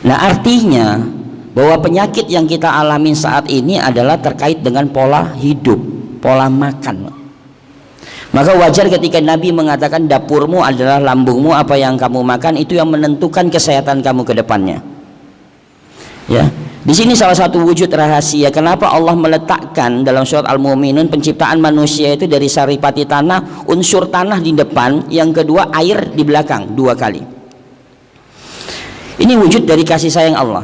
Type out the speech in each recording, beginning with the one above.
Nah, artinya bahwa penyakit yang kita alami saat ini adalah terkait dengan pola hidup, pola makan. Maka wajar ketika Nabi mengatakan dapurmu adalah lambungmu, apa yang kamu makan itu yang menentukan kesehatan kamu ke depannya. Ya, di sini salah satu wujud rahasia kenapa Allah meletakkan dalam surat Al-Mu'minun penciptaan manusia itu dari saripati tanah, unsur tanah di depan, yang kedua air di belakang, 2 kali. Ini wujud dari kasih sayang Allah.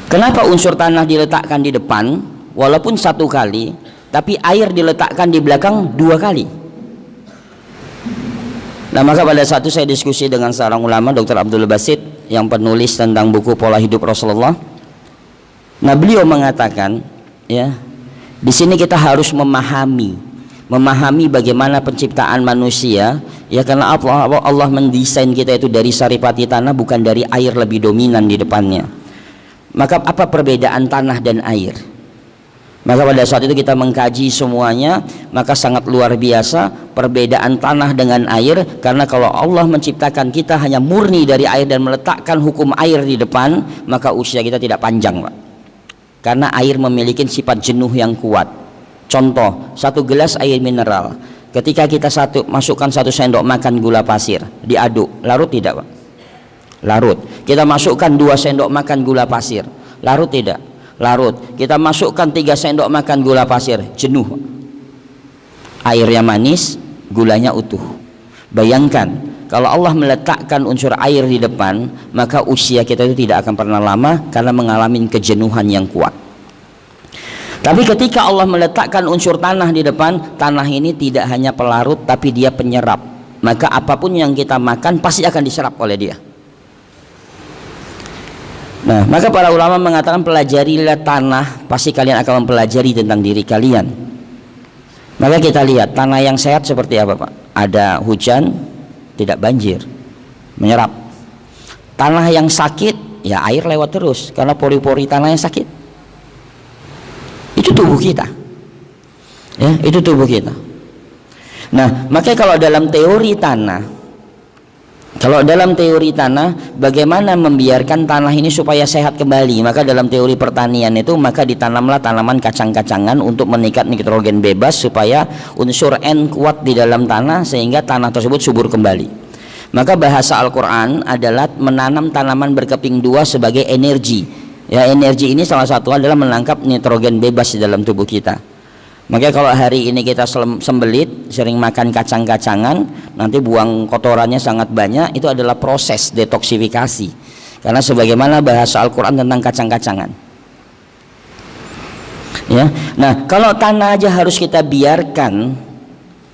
Kenapa unsur tanah diletakkan di depan walaupun 1 kali, tapi air diletakkan di belakang 2 kali? Nah, maka pada saat itu saya diskusi dengan seorang ulama, Dr. Abdul Basit, yang penulis tentang buku Pola Hidup Rasulullah. Nah, beliau mengatakan, ya, di sini kita harus memahami bagaimana penciptaan manusia, ya, karena Allah mendesain kita itu dari saripati tanah, bukan dari air lebih dominan di depannya. Maka apa perbedaan tanah dan air? Maka pada saat itu kita mengkaji semuanya, maka sangat luar biasa perbedaan tanah dengan air. Karena kalau Allah menciptakan kita hanya murni dari air dan meletakkan hukum air di depan, maka usia kita tidak panjang, Pak. Karena air memiliki sifat jenuh yang kuat. Contoh, 1 gelas air mineral, ketika kita masukkan 1 sendok makan gula pasir, diaduk, larut tidak, Pak? Larut. Kita masukkan 2 sendok makan gula pasir, larut tidak? Larut. Kita masukkan 3 sendok makan gula pasir, jenuh. Airnya manis, gulanya utuh. Bayangkan kalau Allah meletakkan unsur air di depan, maka usia kita itu tidak akan pernah lama karena mengalami kejenuhan yang kuat. Tapi ketika Allah meletakkan unsur tanah di depan, tanah ini tidak hanya pelarut tapi dia penyerap. Maka apapun yang kita makan pasti akan diserap oleh dia. Nah, maka para ulama mengatakan pelajarilah tanah, pasti kalian akan mempelajari tentang diri kalian. Maka kita lihat tanah yang sehat seperti apa, Pak? Ada hujan, tidak banjir, menyerap. Tanah yang sakit, ya air lewat terus karena pori-pori tanah yang sakit. Itu tubuh kita. Ya, itu tubuh kita. Nah, maka kalau dalam teori tanah, bagaimana membiarkan tanah ini supaya sehat kembali? Maka dalam teori pertanian itu, maka ditanamlah tanaman kacang-kacangan untuk meningkat nitrogen bebas supaya unsur N kuat di dalam tanah sehingga tanah tersebut subur kembali. Maka bahasa Al-Quran adalah menanam tanaman berkeping 2 sebagai energi. Ya, energi ini salah satu adalah menangkap nitrogen bebas di dalam tubuh kita. Maka kalau hari ini kita sembelit, sering makan kacang-kacangan, nanti buang kotorannya sangat banyak, itu adalah proses detoksifikasi. Karena sebagaimana bahasa Al-Quran tentang kacang-kacangan. Ya, nah kalau tanah aja harus kita biarkan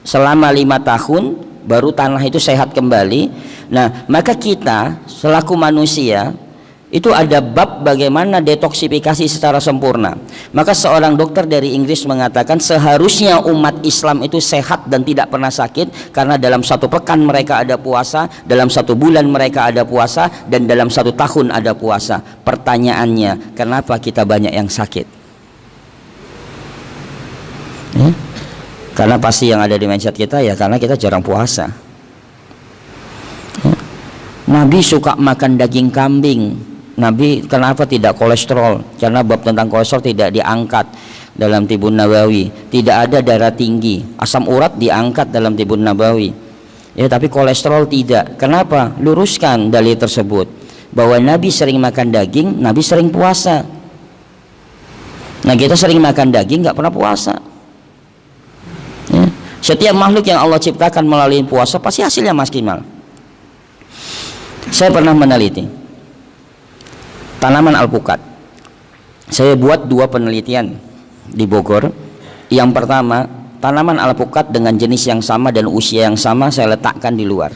selama 5 tahun, baru tanah itu sehat kembali. Nah, maka kita selaku manusia itu ada bab bagaimana detoksifikasi secara sempurna. Maka seorang dokter dari Inggris mengatakan seharusnya umat Islam itu sehat dan tidak pernah sakit, karena dalam 1 pekan mereka ada puasa, dalam 1 bulan mereka ada puasa, dan dalam 1 tahun ada puasa. Pertanyaannya, kenapa kita banyak yang sakit? Ya? Karena pasti yang ada di mindset kita, ya karena kita jarang puasa. Ya? Nabi suka makan daging kambing. Nabi kenapa tidak kolesterol? Karena bab tentang kolesterol tidak diangkat dalam Tibun Nabawi. Tidak ada darah tinggi, asam urat diangkat dalam Tibun Nabawi. Ya, tapi kolesterol tidak. Kenapa? Luruskan dalil tersebut bahwa Nabi sering makan daging, Nabi sering puasa. Nah, kita sering makan daging, nggak pernah puasa. Ya. Setiap makhluk yang Allah ciptakan melalui puasa pasti hasilnya maksimal. Saya pernah meneliti tanaman alpukat. Saya buat 2 penelitian di Bogor. Yang pertama, tanaman alpukat dengan jenis yang sama dan usia yang sama saya letakkan di luar.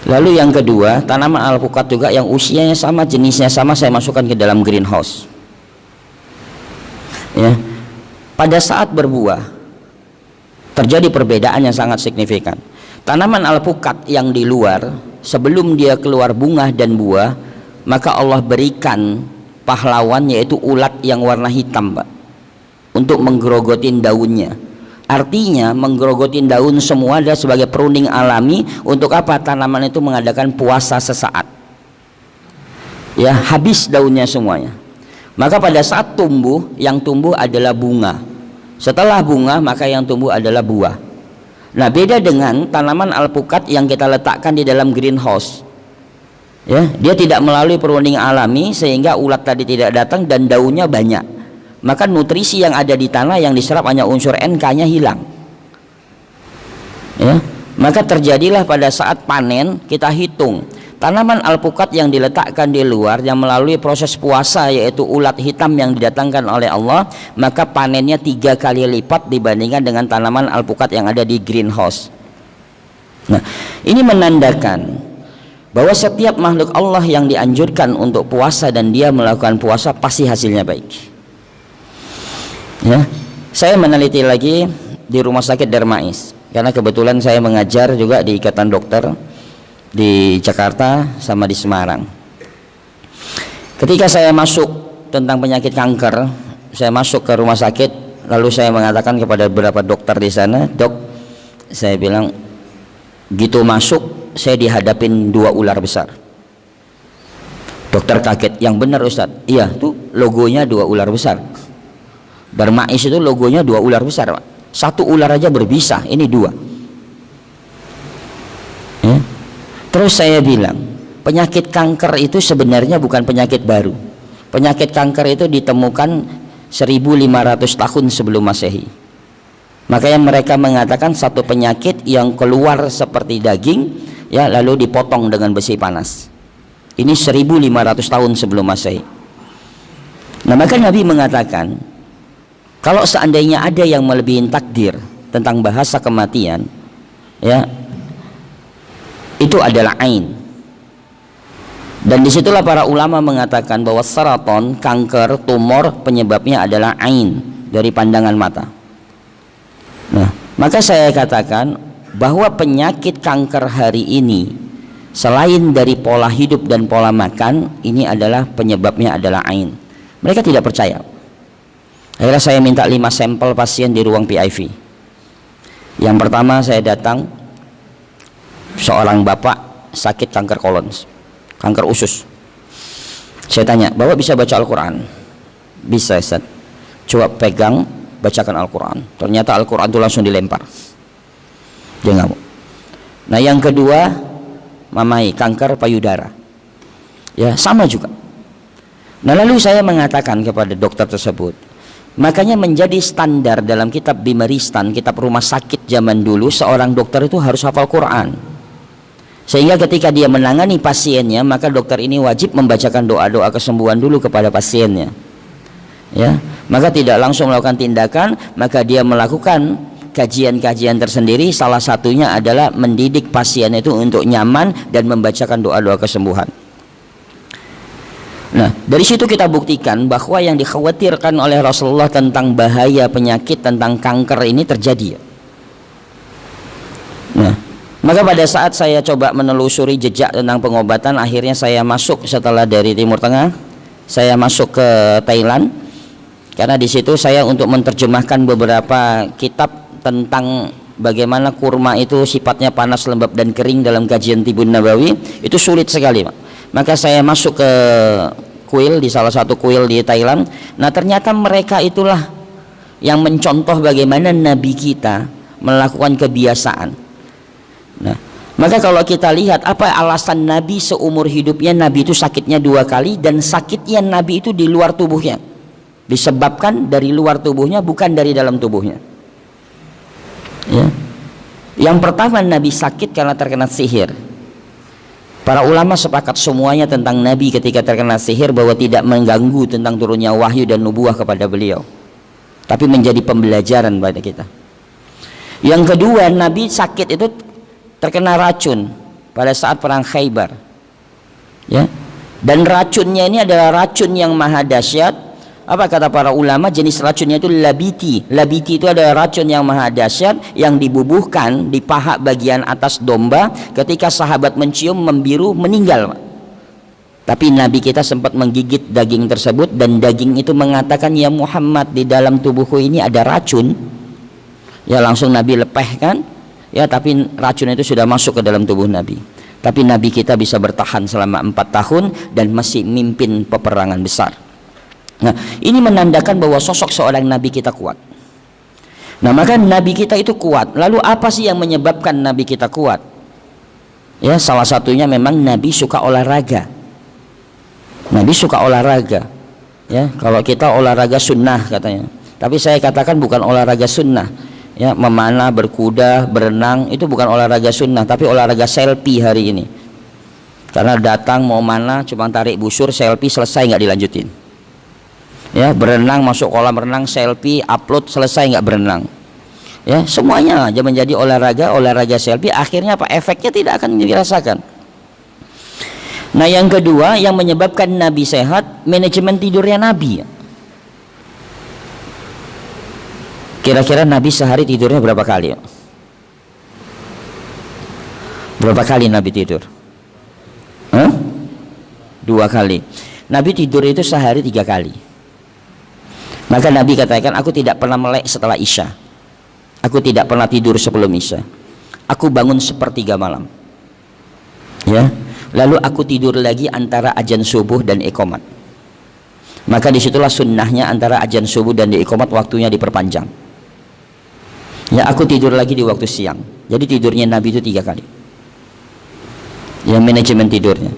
Lalu yang kedua, tanaman alpukat juga yang usianya sama, jenisnya sama, saya masukkan ke dalam greenhouse. Ya. Pada saat berbuah terjadi perbedaan yang sangat signifikan. Tanaman alpukat yang di luar, sebelum dia keluar bunga dan buah, maka Allah berikan pahlawan, yaitu ulat yang warna hitam, Pak, untuk menggerogotin daunnya. Artinya menggerogotin daun semua adalah sebagai pruning alami. Untuk apa? Tanaman itu mengadakan puasa sesaat. ya habis daunnya semuanya. Maka pada saat tumbuh, yang tumbuh adalah bunga. Setelah bunga, maka yang tumbuh adalah buah. Nah, beda dengan tanaman alpukat yang kita letakkan di dalam greenhouse. Ya, dia tidak melalui perunding alami sehingga ulat tadi tidak datang dan daunnya banyak. Maka nutrisi yang ada di tanah yang diserap hanya unsur NK-nya hilang. Ya, maka terjadilah pada saat panen kita hitung tanaman alpukat yang diletakkan di luar yang melalui proses puasa, yaitu ulat hitam yang didatangkan oleh Allah, maka panennya 3 kali lipat dibandingkan dengan tanaman alpukat yang ada di greenhouse. Nah, ini menandakan bahwa setiap makhluk Allah yang dianjurkan untuk puasa dan dia melakukan puasa pasti hasilnya baik. Ya, saya meneliti lagi di Rumah Sakit Darmais karena kebetulan saya mengajar juga di Ikatan Dokter di Jakarta sama di Semarang. Ketika saya masuk tentang penyakit kanker, saya masuk ke rumah sakit, lalu saya mengatakan kepada beberapa dokter di sana, "Dok," saya bilang, gitu masuk saya dihadapin 2 ular besar. Dokter kaget, "Yang benar Ustadz?" "Iya, tuh logonya 2 ular besar. Darmais itu logonya 2 ular besar, Pak. 1 ular aja berbisa, ini 2." Ya. Terus saya bilang, penyakit kanker itu sebenarnya bukan penyakit baru. Penyakit kanker itu ditemukan 1500 tahun sebelum Masehi. Makanya mereka mengatakan satu penyakit yang keluar seperti daging, ya, lalu dipotong dengan besi panas. Ini 1500 tahun sebelum Masehi. Nah, maka Nabi mengatakan, kalau seandainya ada yang melebihi takdir tentang bahasa kematian, ya, itu adalah ain. Dan disitulah para ulama mengatakan bahwa saraton, kanker, tumor, penyebabnya adalah ain, dari pandangan mata. Nah, maka saya katakan bahwa penyakit kanker hari ini selain dari pola hidup dan pola makan, ini adalah penyebabnya adalah ain. Mereka tidak percaya. Akhirnya saya minta 5 sampel pasien di ruang PIV. Yang pertama saya datang, seorang bapak sakit kanker kolon, kanker usus. Saya tanya, "Bapak bisa baca Al-Quran?" "Bisa, Ustaz." "Coba pegang, bacakan Al-Quran." Ternyata Al-Quran itu langsung dilempar. Dia nggak mau. Nah, yang kedua, mamai, kanker payudara. Ya, sama juga. Nah, lalu saya mengatakan kepada dokter tersebut, makanya menjadi standar dalam kitab Bimaristan, kitab rumah sakit zaman dulu, seorang dokter itu harus hafal Quran. Sehingga ketika dia menangani pasiennya, maka dokter ini wajib membacakan doa-doa kesembuhan dulu kepada pasiennya. Ya, maka tidak langsung melakukan tindakan, maka dia melakukan kajian-kajian tersendiri. Salah satunya adalah mendidik pasien itu untuk nyaman dan membacakan doa-doa kesembuhan. Nah, dari situ kita buktikan bahwa yang dikhawatirkan oleh Rasulullah tentang bahaya penyakit, tentang kanker ini terjadi. Nah, maka pada saat saya coba menelusuri jejak tentang pengobatan, akhirnya saya masuk setelah dari Timur Tengah, saya masuk ke Thailand, karena di situ saya untuk menerjemahkan beberapa kitab tentang bagaimana kurma itu sifatnya panas, lembab dan kering dalam kajian Tibun Nabawi, itu sulit sekali, Pak. Maka saya masuk ke kuil, di salah satu kuil di Thailand. Nah, ternyata mereka itulah yang mencontoh bagaimana Nabi kita melakukan kebiasaan. Nah, maka kalau kita lihat apa alasan Nabi seumur hidupnya, Nabi itu sakitnya 2 kali, dan sakitnya Nabi itu di luar tubuhnya, disebabkan dari luar tubuhnya, bukan dari dalam tubuhnya. Ya. Yang pertama, Nabi sakit karena terkena sihir. Para ulama sepakat semuanya tentang Nabi ketika terkena sihir bahwa tidak mengganggu tentang turunnya wahyu dan nubuah kepada beliau, tapi menjadi pembelajaran pada kita. Yang kedua, Nabi sakit itu terkena racun pada saat perang Khaybar, ya, dan racunnya ini adalah racun yang maha dahsyat. Apa kata para ulama? Jenis racunnya itu labiti. Labiti itu adalah racun yang maha dahsyat yang dibubuhkan di paha bagian atas domba. Ketika sahabat mencium, membiru, meninggal. Tapi Nabi kita sempat menggigit daging tersebut, dan daging itu mengatakan, "Ya Muhammad, di dalam tubuhku ini ada racun." Ya, langsung Nabi lepehkan. Ya, tapi racun itu sudah masuk ke dalam tubuh Nabi. Tapi Nabi kita bisa bertahan selama 4 tahun dan masih mimpin peperangan besar. Nah, ini menandakan bahwa sosok seorang Nabi kita kuat. Nah, maka Nabi kita itu kuat. Lalu apa sih yang menyebabkan Nabi kita kuat? Ya, salah satunya memang Nabi suka olahraga. Nabi suka olahraga. Ya, kalau kita olahraga sunnah katanya. Tapi saya katakan bukan olahraga sunnah. Ya, memanah, berkuda, berenang itu bukan olahraga sunnah, tapi olahraga selfie hari ini. Karena datang mau mana cuma tarik busur, selfie, selesai, nggak dilanjutin. Ya, berenang, masuk kolam renang, selfie, upload, selesai, nggak berenang. Ya, semuanya aja menjadi olahraga selfie. Akhirnya apa? Efeknya tidak akan dirasakan. Nah, yang kedua yang menyebabkan Nabi sehat, manajemen tidurnya Nabi. Kira-kira Nabi sehari tidurnya berapa kali? Berapa kali Nabi tidur? 2 kali. Nabi tidur itu sehari 3 kali. Maka Nabi katakan, aku tidak pernah melek setelah Isya. Aku tidak pernah tidur sebelum Isya. Aku bangun sepertiga malam. Ya. Lalu aku tidur lagi antara azan subuh dan iqamat. Maka disitulah sunnahnya antara azan subuh dan iqamat waktunya diperpanjang. Ya, aku tidur lagi di waktu siang. Jadi tidurnya Nabi itu 3 kali. Ya, manajemen tidurnya.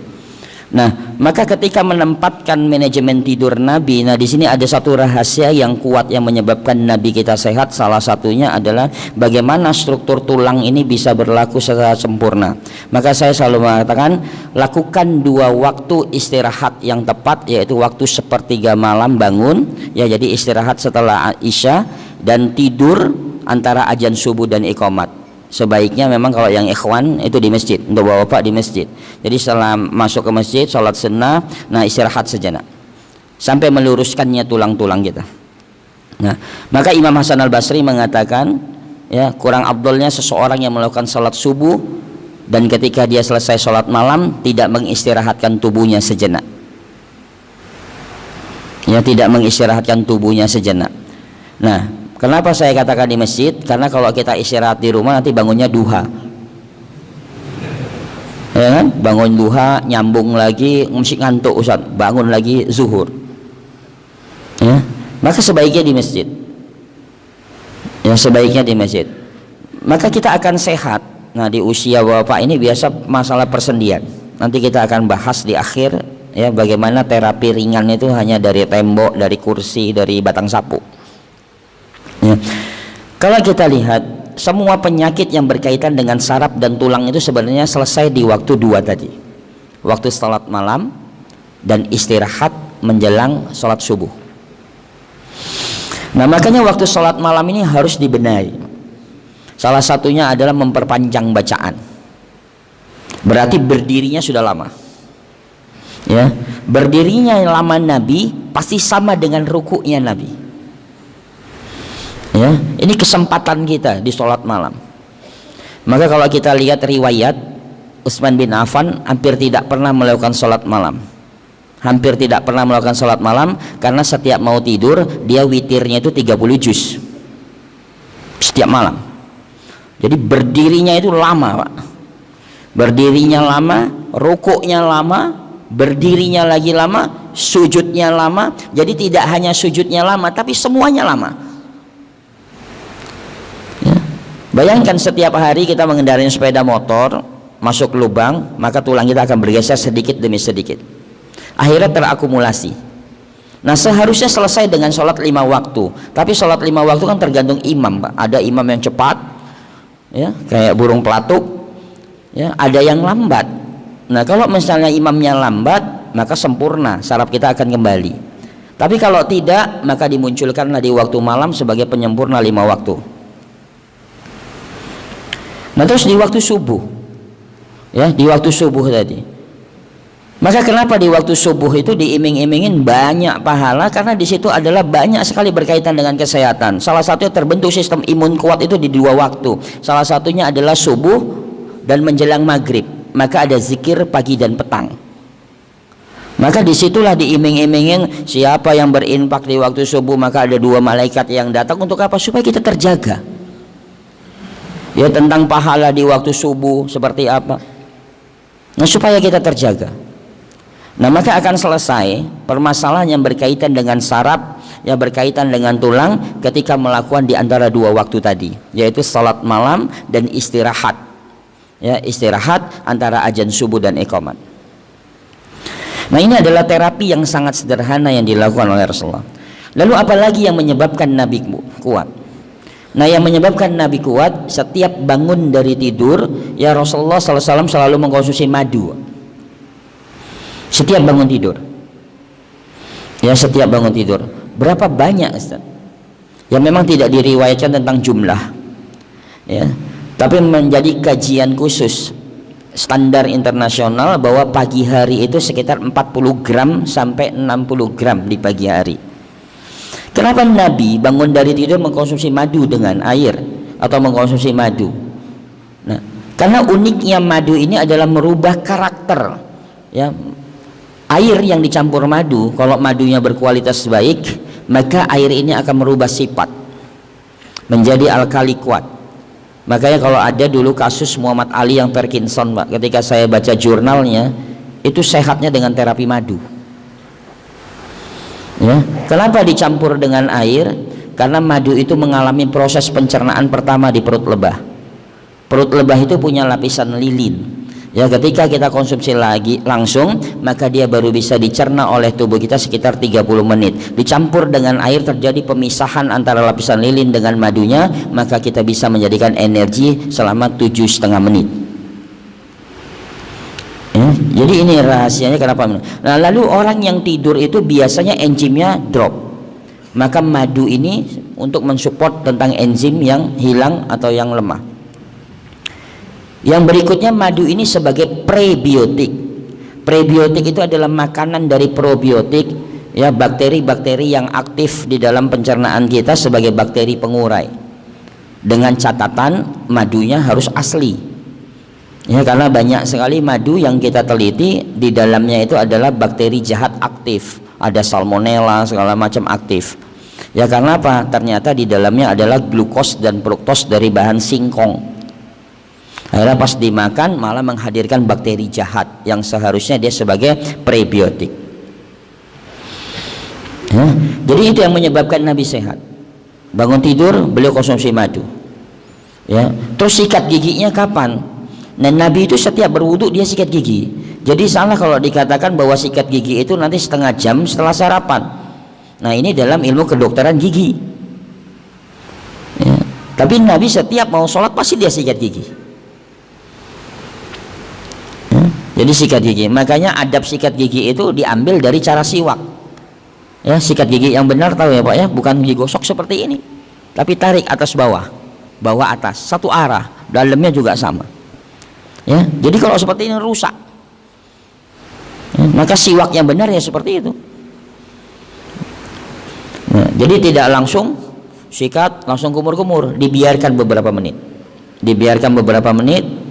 Nah, maka ketika menempatkan manajemen tidur Nabi, nah di sini ada satu rahasia yang kuat yang menyebabkan Nabi kita sehat. Salah satunya adalah bagaimana struktur tulang ini bisa berlaku secara sempurna. Maka saya selalu mengatakan, lakukan 2 waktu istirahat yang tepat, yaitu waktu sepertiga malam bangun, ya, jadi istirahat setelah Isya, dan tidur antara azan subuh dan iqamat. Sebaiknya memang kalau yang ikhwan itu di masjid, untuk bapak di masjid. Jadi setelah masuk ke masjid, sholat sunnah, nah istirahat sejenak sampai meluruskannya tulang-tulang kita. Nah, maka Imam Hasan Al-Basri mengatakan, ya, kurang afdolnya seseorang yang melakukan sholat subuh dan ketika dia selesai sholat malam tidak mengistirahatkan tubuhnya sejenak. Ya, tidak mengistirahatkan tubuhnya sejenak. Nah, kenapa saya katakan di masjid? Karena kalau kita istirahat di rumah nanti bangunnya duha, ya kan? Bangun duha, nyambung lagi, mesti ngantuk Ustaz, bangun lagi zuhur. Ya, maka sebaiknya di masjid. Ya, sebaiknya di masjid. Maka kita akan sehat. Nah, di usia bapak ini biasa masalah persendian. Nanti kita akan bahas di akhir, ya, bagaimana terapi ringan itu hanya dari tembok, dari kursi, dari batang sapu. Ya. Kalau kita lihat semua penyakit yang berkaitan dengan saraf dan tulang itu sebenarnya selesai di waktu 2 tadi, waktu salat malam dan istirahat menjelang salat subuh. Nah, makanya waktu salat malam ini harus dibenahi. Salah satunya adalah memperpanjang bacaan. Berarti berdirinya sudah lama. Ya, berdirinya lama Nabi pasti sama dengan rukuknya Nabi. Ya, ini kesempatan kita di sholat malam. Maka kalau kita lihat riwayat, Utsman bin Affan hampir tidak pernah melakukan sholat malam. Hampir tidak pernah melakukan sholat malam karena setiap mau tidur dia witirnya itu 30 juz setiap malam. Jadi berdirinya itu lama, Pak. Berdirinya lama, rukuknya lama, berdirinya lagi lama, sujudnya lama. Jadi tidak hanya sujudnya lama, tapi semuanya lama. Bayangkan setiap hari kita mengendarai sepeda motor, masuk lubang, maka tulang kita akan bergeser sedikit demi sedikit. Akhirnya terakumulasi. Nah, seharusnya selesai dengan sholat 5 waktu. Tapi sholat 5 waktu kan tergantung imam, Pak. Ada imam yang cepat, ya, kayak burung pelatuk, ya, ada yang lambat. Nah, kalau misalnya imamnya lambat, maka sempurna, saraf kita akan kembali. Tapi kalau tidak, maka dimunculkanlah di waktu malam sebagai penyempurna 5 waktu. Nah, terus di waktu subuh, ya, di waktu subuh tadi, maka kenapa di waktu subuh itu diiming-imingin banyak pahala? Karena di situ adalah banyak sekali berkaitan dengan kesehatan. Salah satunya terbentuk sistem imun kuat itu di 2 waktu. Salah satunya adalah subuh dan menjelang maghrib. Maka ada zikir pagi dan petang. Maka disitulah diiming-imingin siapa yang berinfak di waktu subuh maka ada 2 malaikat yang datang untuk apa? Supaya kita terjaga. Ya, tentang pahala di waktu subuh seperti apa? Nah, supaya kita terjaga. Nah, maka akan selesai permasalahan yang berkaitan dengan saraf, yang berkaitan dengan tulang ketika melakukan di antara dua waktu tadi, yaitu salat malam dan istirahat. Ya, istirahat antara azan subuh dan iqamat. Nah, ini adalah terapi yang sangat sederhana yang dilakukan oleh Rasulullah. Lalu apalagi yang menyebabkan Nabi kuat? Nah, yang menyebabkan Nabi kuat, setiap bangun dari tidur, ya Rasulullah SAW selalu mengkonsumsi madu. Setiap bangun tidur. Ya, setiap bangun tidur. Berapa banyak, Ustaz? Ya, memang tidak diriwayatkan tentang jumlah. Ya, tapi menjadi kajian khusus standar internasional bahwa pagi hari itu sekitar 40 gram sampai 60 gram di pagi hari. Kenapa Nabi bangun dari tidur mengkonsumsi madu dengan air atau mengkonsumsi madu? Nah, karena uniknya madu ini adalah merubah karakter. Ya, air yang dicampur madu, kalau madunya berkualitas baik, maka air ini akan merubah sifat menjadi alkali kuat. Makanya kalau ada dulu kasus Muhammad Ali yang Parkinson, Pak, ketika saya baca jurnalnya, itu sehatnya dengan terapi madu. Ya, kenapa dicampur dengan air? Karena madu itu mengalami proses pencernaan pertama di perut lebah. Perut lebah itu punya lapisan lilin. Ya, ketika kita konsumsi lagi langsung, maka dia baru bisa dicerna oleh tubuh kita sekitar 30 menit. Dicampur dengan air terjadi pemisahan antara lapisan lilin dengan madunya, maka kita bisa menjadikan energi selama 7,5 menit. Ya, jadi ini rahasianya kenapa. Nah, lalu orang yang tidur itu biasanya enzimnya drop. Maka madu ini untuk mensupport tentang enzim yang hilang atau yang lemah. Yang berikutnya, madu ini sebagai prebiotik. Prebiotik itu adalah makanan dari probiotik, ya, bakteri-bakteri yang aktif di dalam pencernaan kita sebagai bakteri pengurai. Dengan catatan madunya harus asli. Ya, karena banyak sekali madu yang kita teliti di dalamnya itu adalah bakteri jahat aktif. Ada salmonella segala macam aktif. Ya, karena apa? Ternyata di dalamnya adalah glukos dan fruktos dari bahan singkong. Akhirnya pas dimakan malah menghadirkan bakteri jahat yang seharusnya dia sebagai prebiotik. Ya, jadi itu yang menyebabkan Nabi sehat. Bangun tidur beliau konsumsi madu. Ya, terus sikat giginya kapan? Nah, Nabi itu setiap berwudu dia sikat gigi. Jadi salah kalau dikatakan bahwa sikat gigi itu nanti setengah jam setelah sarapan. Nah, ini dalam ilmu kedokteran gigi. Ya, tapi Nabi setiap mau sholat pasti dia sikat gigi. Jadi sikat gigi, makanya adab sikat gigi itu diambil dari cara siwak. Ya, sikat gigi yang benar tahu ya Pak ya, bukan digosok seperti ini, tapi tarik atas bawah, bawah atas, satu arah, dalamnya juga sama. Ya, jadi kalau seperti ini rusak. Ya, maka siwak yang benar ya seperti itu. Nah, jadi tidak langsung sikat, langsung kumur-kumur, dibiarkan beberapa menit,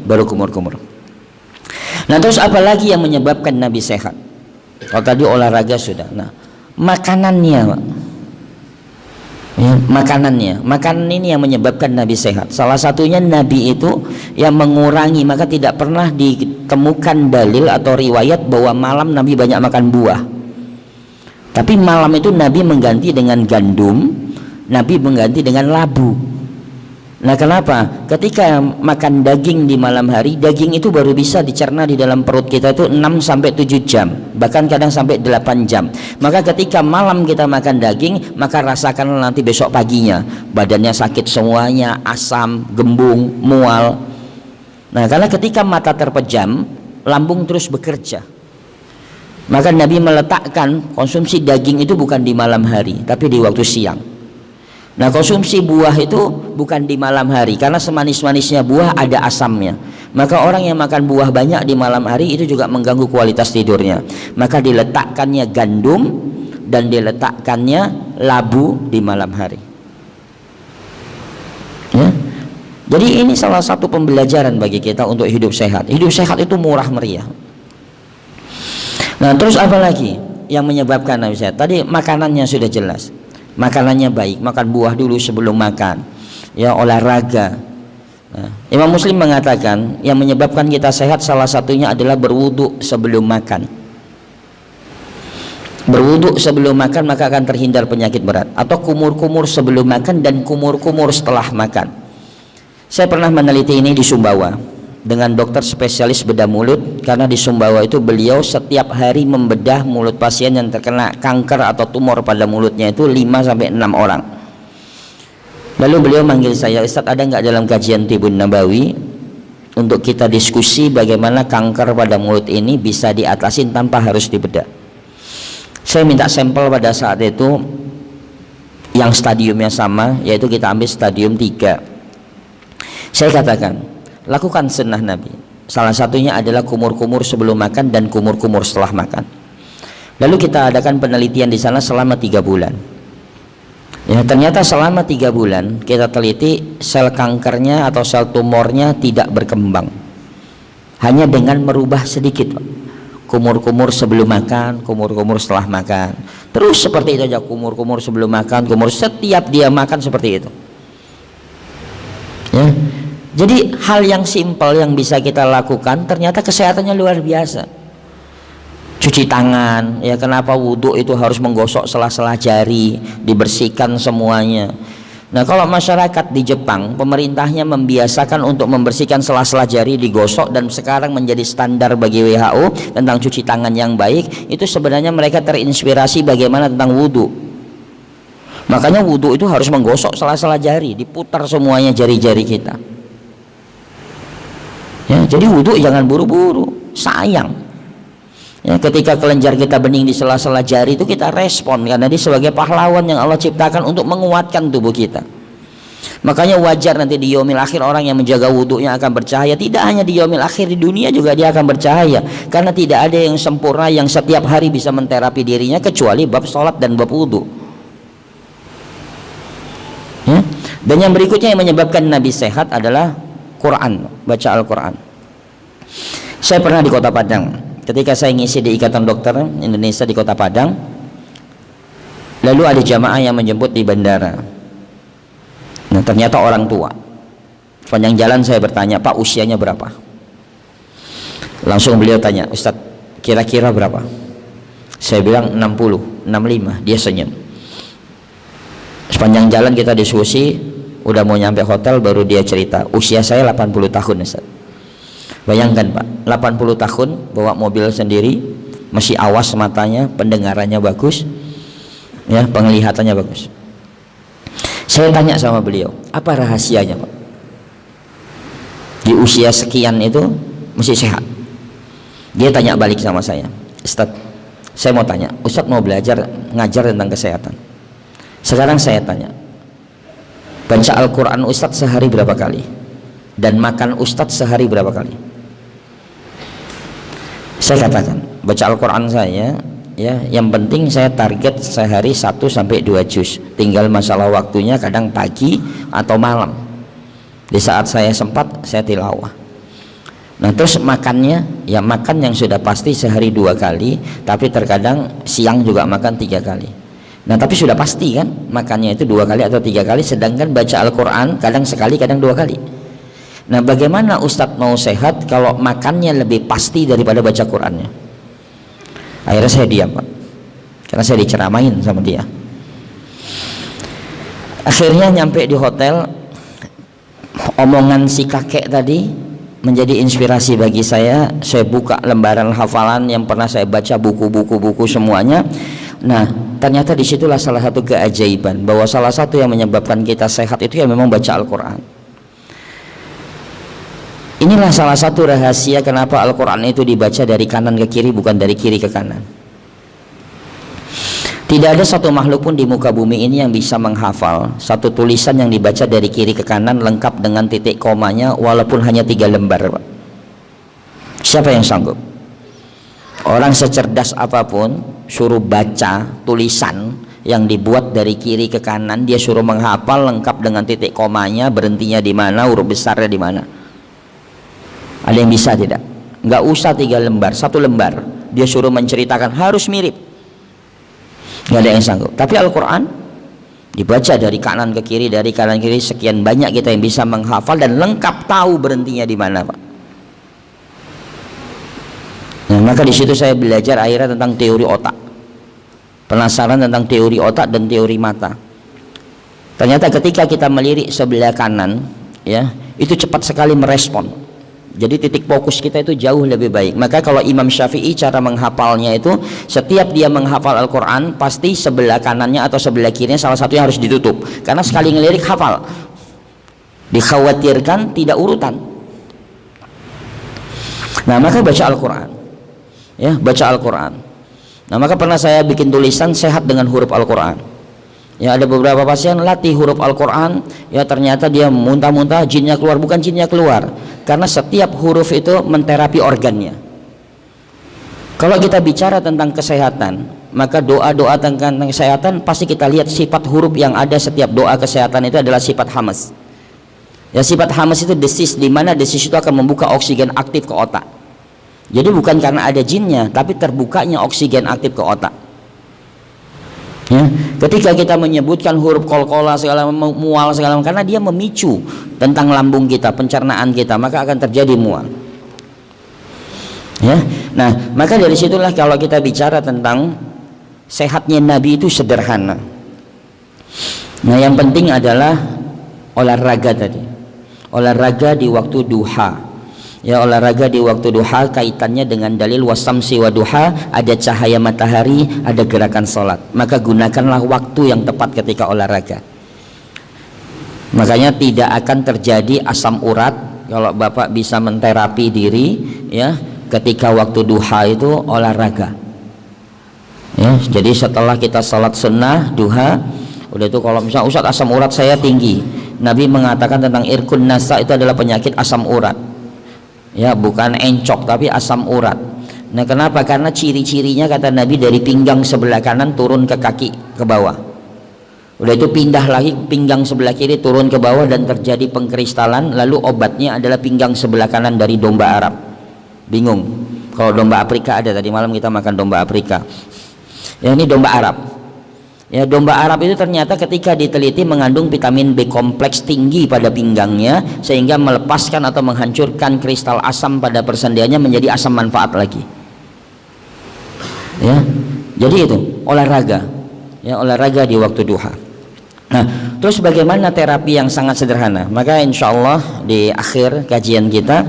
baru kumur-kumur. Nah, terus apa lagi yang menyebabkan Nabi sehat? Kalau tadi olahraga sudah. Nah, makanannya, ya, makanan ini yang menyebabkan Nabi sehat. Salah satunya Nabi itu yang mengurangi, maka tidak pernah ditemukan dalil atau riwayat bahwa malam Nabi banyak makan buah. Tapi malam itu Nabi mengganti dengan gandum, Nabi mengganti dengan labu. Nah, kenapa? Ketika makan daging di malam hari, daging itu baru bisa dicerna di dalam perut kita itu 6-7 jam, bahkan kadang sampai 8 jam. Maka ketika malam kita makan daging, maka rasakan nanti besok paginya badannya sakit semuanya, asam, gembung, mual. Nah, karena ketika mata terpejam, lambung terus bekerja. Maka Nabi meletakkan konsumsi daging itu bukan di malam hari, tapi di waktu siang. Nah, konsumsi buah itu bukan di malam hari, karena semanis-manisnya buah ada asamnya. Maka orang yang makan buah banyak di malam hari itu juga mengganggu kualitas tidurnya. Maka diletakkannya gandum dan diletakkannya labu di malam hari. Ya. Jadi ini salah satu pembelajaran bagi kita untuk hidup sehat. Hidup sehat itu murah meriah. Nah, terus apa lagi yang menyebabkan Nabi sehat? Tadi makanannya sudah jelas. Makanannya baik, makan buah dulu sebelum makan. Ya, olahraga. Nah, Imam Muslim mengatakan yang menyebabkan kita sehat salah satunya adalah berwudu sebelum makan. Berwudu sebelum makan maka akan terhindar penyakit berat, atau kumur-kumur sebelum makan dan kumur-kumur setelah makan. Saya pernah meneliti ini di Sumbawa dengan dokter spesialis bedah mulut, karena di Sumbawa itu beliau setiap hari membedah mulut pasien yang terkena kanker atau tumor pada mulutnya itu 5-6 orang. Lalu beliau manggil saya, Ustaz, ada nggak dalam kajian Tibun Nabawi untuk kita diskusi bagaimana kanker pada mulut ini bisa diatasin tanpa harus dibedah. Saya minta sampel pada saat itu yang stadiumnya sama, yaitu kita ambil stadium 3. Saya katakan, lakukan sunnah Nabi. Salah satunya adalah kumur-kumur sebelum makan dan kumur-kumur setelah makan. Lalu kita adakan penelitian di sana selama 3 bulan. Ya, ternyata selama 3 bulan kita teliti, sel kankernya atau sel tumornya tidak berkembang, hanya dengan merubah sedikit, kumur-kumur sebelum makan, kumur-kumur setelah makan, terus seperti itu aja, kumur-kumur sebelum makan, kumur setiap dia makan seperti itu. Ya, jadi hal yang simpel yang bisa kita lakukan ternyata kesehatannya luar biasa. Cuci tangan, ya kenapa wudhu itu harus menggosok sela-sela jari, dibersihkan semuanya. Nah, kalau masyarakat di Jepang, pemerintahnya membiasakan untuk membersihkan sela-sela jari, digosok, dan sekarang menjadi standar bagi WHO tentang cuci tangan yang baik. Itu sebenarnya mereka terinspirasi bagaimana tentang wudhu. Makanya wudhu itu harus menggosok sela-sela jari, diputar semuanya jari-jari kita. Ya, jadi wudhu jangan buru-buru, sayang. Ya, ketika kelenjar kita bening di sela-sela jari itu kita respon, karena dia sebagai pahlawan yang Allah ciptakan untuk menguatkan tubuh kita. Makanya wajar nanti di yaumil akhir orang yang menjaga wudhunya akan bercahaya. Tidak hanya di yaumil akhir, di dunia juga dia akan bercahaya, karena tidak ada yang sempurna yang setiap hari bisa menterapi dirinya kecuali bab sholat dan bab wudhu. Ya? Dan yang berikutnya yang menyebabkan Nabi sehat adalah Quran, baca Al-Quran. Saya pernah di Kota Padang ketika saya ngisi di Ikatan Dokter Indonesia di Kota Padang. Lalu ada jamaah yang menjemput di bandara. Nah, ternyata orang tua. Sepanjang jalan saya bertanya, Pak, usianya berapa? Langsung beliau tanya, Ustadz, kira-kira berapa? Saya bilang 60, 65. Dia senyum. Sepanjang jalan kita diskusi, udah mau nyampe hotel baru dia cerita, usia saya 80 tahun, Ustadz. Bayangkan Pak, 80 tahun bawa mobil sendiri, masih awas matanya, pendengarannya bagus, ya, penglihatannya bagus. Saya tanya sama beliau, apa rahasianya Pak? Di usia sekian itu masih sehat. Dia tanya balik sama saya, Ustadz, saya mau tanya, Ustadz mau belajar ngajar tentang kesehatan. Sekarang saya tanya, baca Al-Quran Ustadz sehari berapa kali? Dan makan Ustadz sehari berapa kali? Saya katakan, baca Al-Quran saya, ya, yang penting saya target sehari 1-2 juz. Tinggal masalah waktunya, kadang pagi atau malam. Di saat saya sempat, saya tilawah. Nah, terus makannya, ya makan yang sudah pasti sehari 2 kali, tapi terkadang siang juga makan 3 kali. Nah, tapi sudah pasti kan, makannya itu 2 kali atau 3 kali, sedangkan baca Al-Quran kadang sekali, kadang 2 kali. Nah, bagaimana Ustadz mau sehat kalau makannya lebih pasti daripada baca Qurannya? Akhirnya saya diam Pak, karena saya diceramain sama dia. Akhirnya nyampe di hotel, omongan si kakek tadi menjadi inspirasi bagi saya. Saya buka lembaran hafalan yang pernah saya baca, buku-buku semuanya. Nah, ternyata disitulah salah satu keajaiban, bahwa salah satu yang menyebabkan kita sehat itu ya memang baca Al-Quran. Inilah salah satu rahasia kenapa Al-Quran itu dibaca dari kanan ke kiri, bukan dari kiri ke kanan. Tidak ada satu makhluk pun di muka bumi ini yang bisa menghafal satu tulisan yang dibaca dari kiri ke kanan lengkap dengan titik komanya, walaupun hanya 3 lembar Pak. Siapa yang sanggup? Orang secerdas apapun suruh baca tulisan yang dibuat dari kiri ke kanan, dia suruh menghafal lengkap dengan titik komanya, berhentinya di mana, huruf besarnya di mana. Ada yang bisa tidak? Nggak usah 3 lembar, 1 lembar dia suruh menceritakan harus mirip. Nggak ada yang sanggup. Tapi Al-Quran dibaca dari kanan ke kiri, dari kanan ke kiri, sekian banyak kita yang bisa menghafal dan lengkap tahu berhentinya di mana, Pak. Nah, maka di situ saya belajar akhirnya tentang teori otak, penasaran tentang teori otak dan teori mata. Ternyata ketika kita melirik sebelah kanan, ya, itu cepat sekali merespon. Jadi titik fokus kita itu jauh lebih baik. Maka kalau Imam Syafi'i cara menghafalnya itu, setiap dia menghafal Al-Quran pasti sebelah kanannya atau sebelah kirinya salah satunya harus ditutup, karena sekali ngelirik hafal, dikhawatirkan tidak urutan. Nah, maka baca Al-Quran, ya, baca Al-Quran. Nah, maka pernah saya bikin tulisan sehat dengan huruf Al-Quran. Ya, ada beberapa pasien latih huruf Al-Quran, ya ternyata dia muntah-muntah, jinnya keluar. Bukan jinnya keluar, karena setiap huruf itu menterapi organnya. Kalau kita bicara tentang kesehatan, maka doa-doa tentang kesehatan pasti kita lihat sifat huruf yang ada setiap doa kesehatan itu adalah sifat hamas. Ya, sifat hamas itu desis, di mana desis itu akan membuka oksigen aktif ke otak. Jadi bukan karena ada jinnya, tapi terbukanya oksigen aktif ke otak. Ya, ketika kita menyebutkan huruf kolkola segala mual segala, karena dia memicu tentang lambung kita, pencernaan kita, maka akan terjadi mual. Ya, nah maka dari situlah kalau kita bicara tentang sehatnya Nabi itu sederhana. Nah, yang penting adalah olahraga tadi, olahraga di waktu duha. Ya, olahraga di waktu duha kaitannya dengan dalil wasamsi wa duha, ada cahaya matahari, ada gerakan sholat. Maka gunakanlah waktu yang tepat ketika olahraga. Makanya tidak akan terjadi asam urat kalau Bapak bisa menterapi diri, ya, ketika waktu duha itu olahraga. Ya, jadi setelah kita sholat sunnah duha, udah itu kalau misalnya Ustaz asam urat saya tinggi, Nabi mengatakan tentang irkun nasa itu adalah penyakit asam urat. Ya, bukan encok tapi asam urat. Nah, kenapa? Karena ciri-cirinya kata Nabi dari pinggang sebelah kanan turun ke kaki ke bawah. Udah itu pindah lagi pinggang sebelah kiri turun ke bawah dan terjadi pengkristalan. Lalu obatnya adalah pinggang sebelah kanan dari domba Arab. Bingung? Kalau domba Afrika ada, tadi malam kita makan domba Afrika. Ya, ini domba Arab. Ya, domba Arab itu ternyata ketika diteliti mengandung vitamin B kompleks tinggi pada pinggangnya, sehingga melepaskan atau menghancurkan kristal asam pada persendiannya menjadi asam manfaat lagi. Ya, jadi itu olahraga. Ya, olahraga di waktu duha. Nah, terus bagaimana terapi yang sangat sederhana? Maka insya Allah di akhir kajian kita,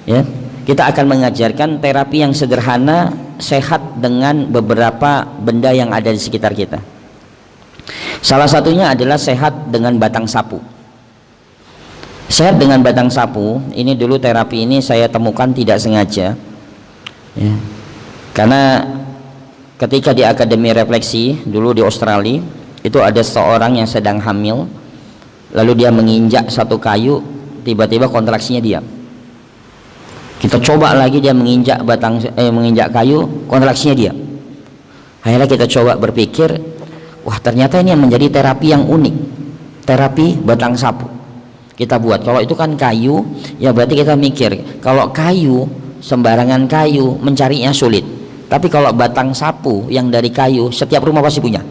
ya, kita akan mengajarkan terapi yang sederhana, sehat dengan beberapa benda yang ada di sekitar kita. Salah satunya adalah sehat dengan batang sapu. Sehat dengan batang sapu ini dulu terapi ini saya temukan tidak sengaja, ya. Karena ketika di Akademi Refleksi dulu di Australia itu ada seorang yang sedang hamil, lalu dia menginjak satu kayu, tiba-tiba kontraksinya diam. Kita coba lagi, dia menginjak menginjak kayu, kontraksinya diam. Akhirnya kita coba berpikir, wah ternyata ini yang menjadi terapi yang unik, terapi batang sapu. Kita buat, kalau itu kan kayu, ya berarti kita mikir kalau kayu, sembarangan kayu mencarinya sulit, tapi kalau batang sapu yang dari kayu setiap rumah pasti punya.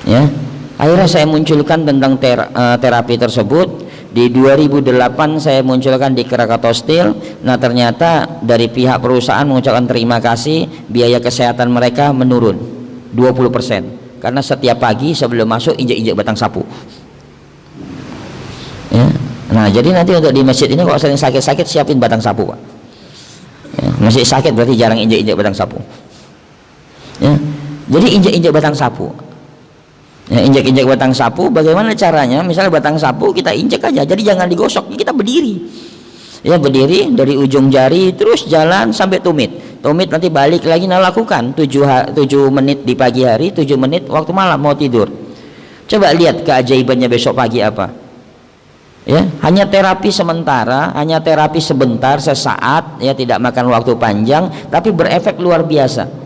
Ya, akhirnya saya munculkan tentang terapi tersebut. Di 2008 saya munculkan di Krakatau Steel. Nah, ternyata dari pihak perusahaan mengucapkan terima kasih, biaya kesehatan mereka menurun 20%, karena setiap pagi sebelum masuk injak-injak batang sapu. Ya. Nah, jadi nanti untuk di masjid ini kalau sering sakit-sakit siapin batang sapu, Pak. Ya, masih sakit berarti jarang injak-injak batang sapu. Ya. Jadi injak-injak batang sapu. Ya, injak-injak batang sapu, bagaimana caranya? Misalnya batang sapu kita injak aja, jadi jangan digosok, kita berdiri. Ya, berdiri dari ujung jari terus jalan sampai tumit. Tumit nanti balik lagi, nah lakukan 7 menit di pagi hari, 7 menit waktu malam mau tidur. Coba lihat keajaibannya besok pagi apa. Ya, hanya terapi sementara, hanya terapi sebentar, sesaat, ya tidak makan waktu panjang, tapi berefek luar biasa.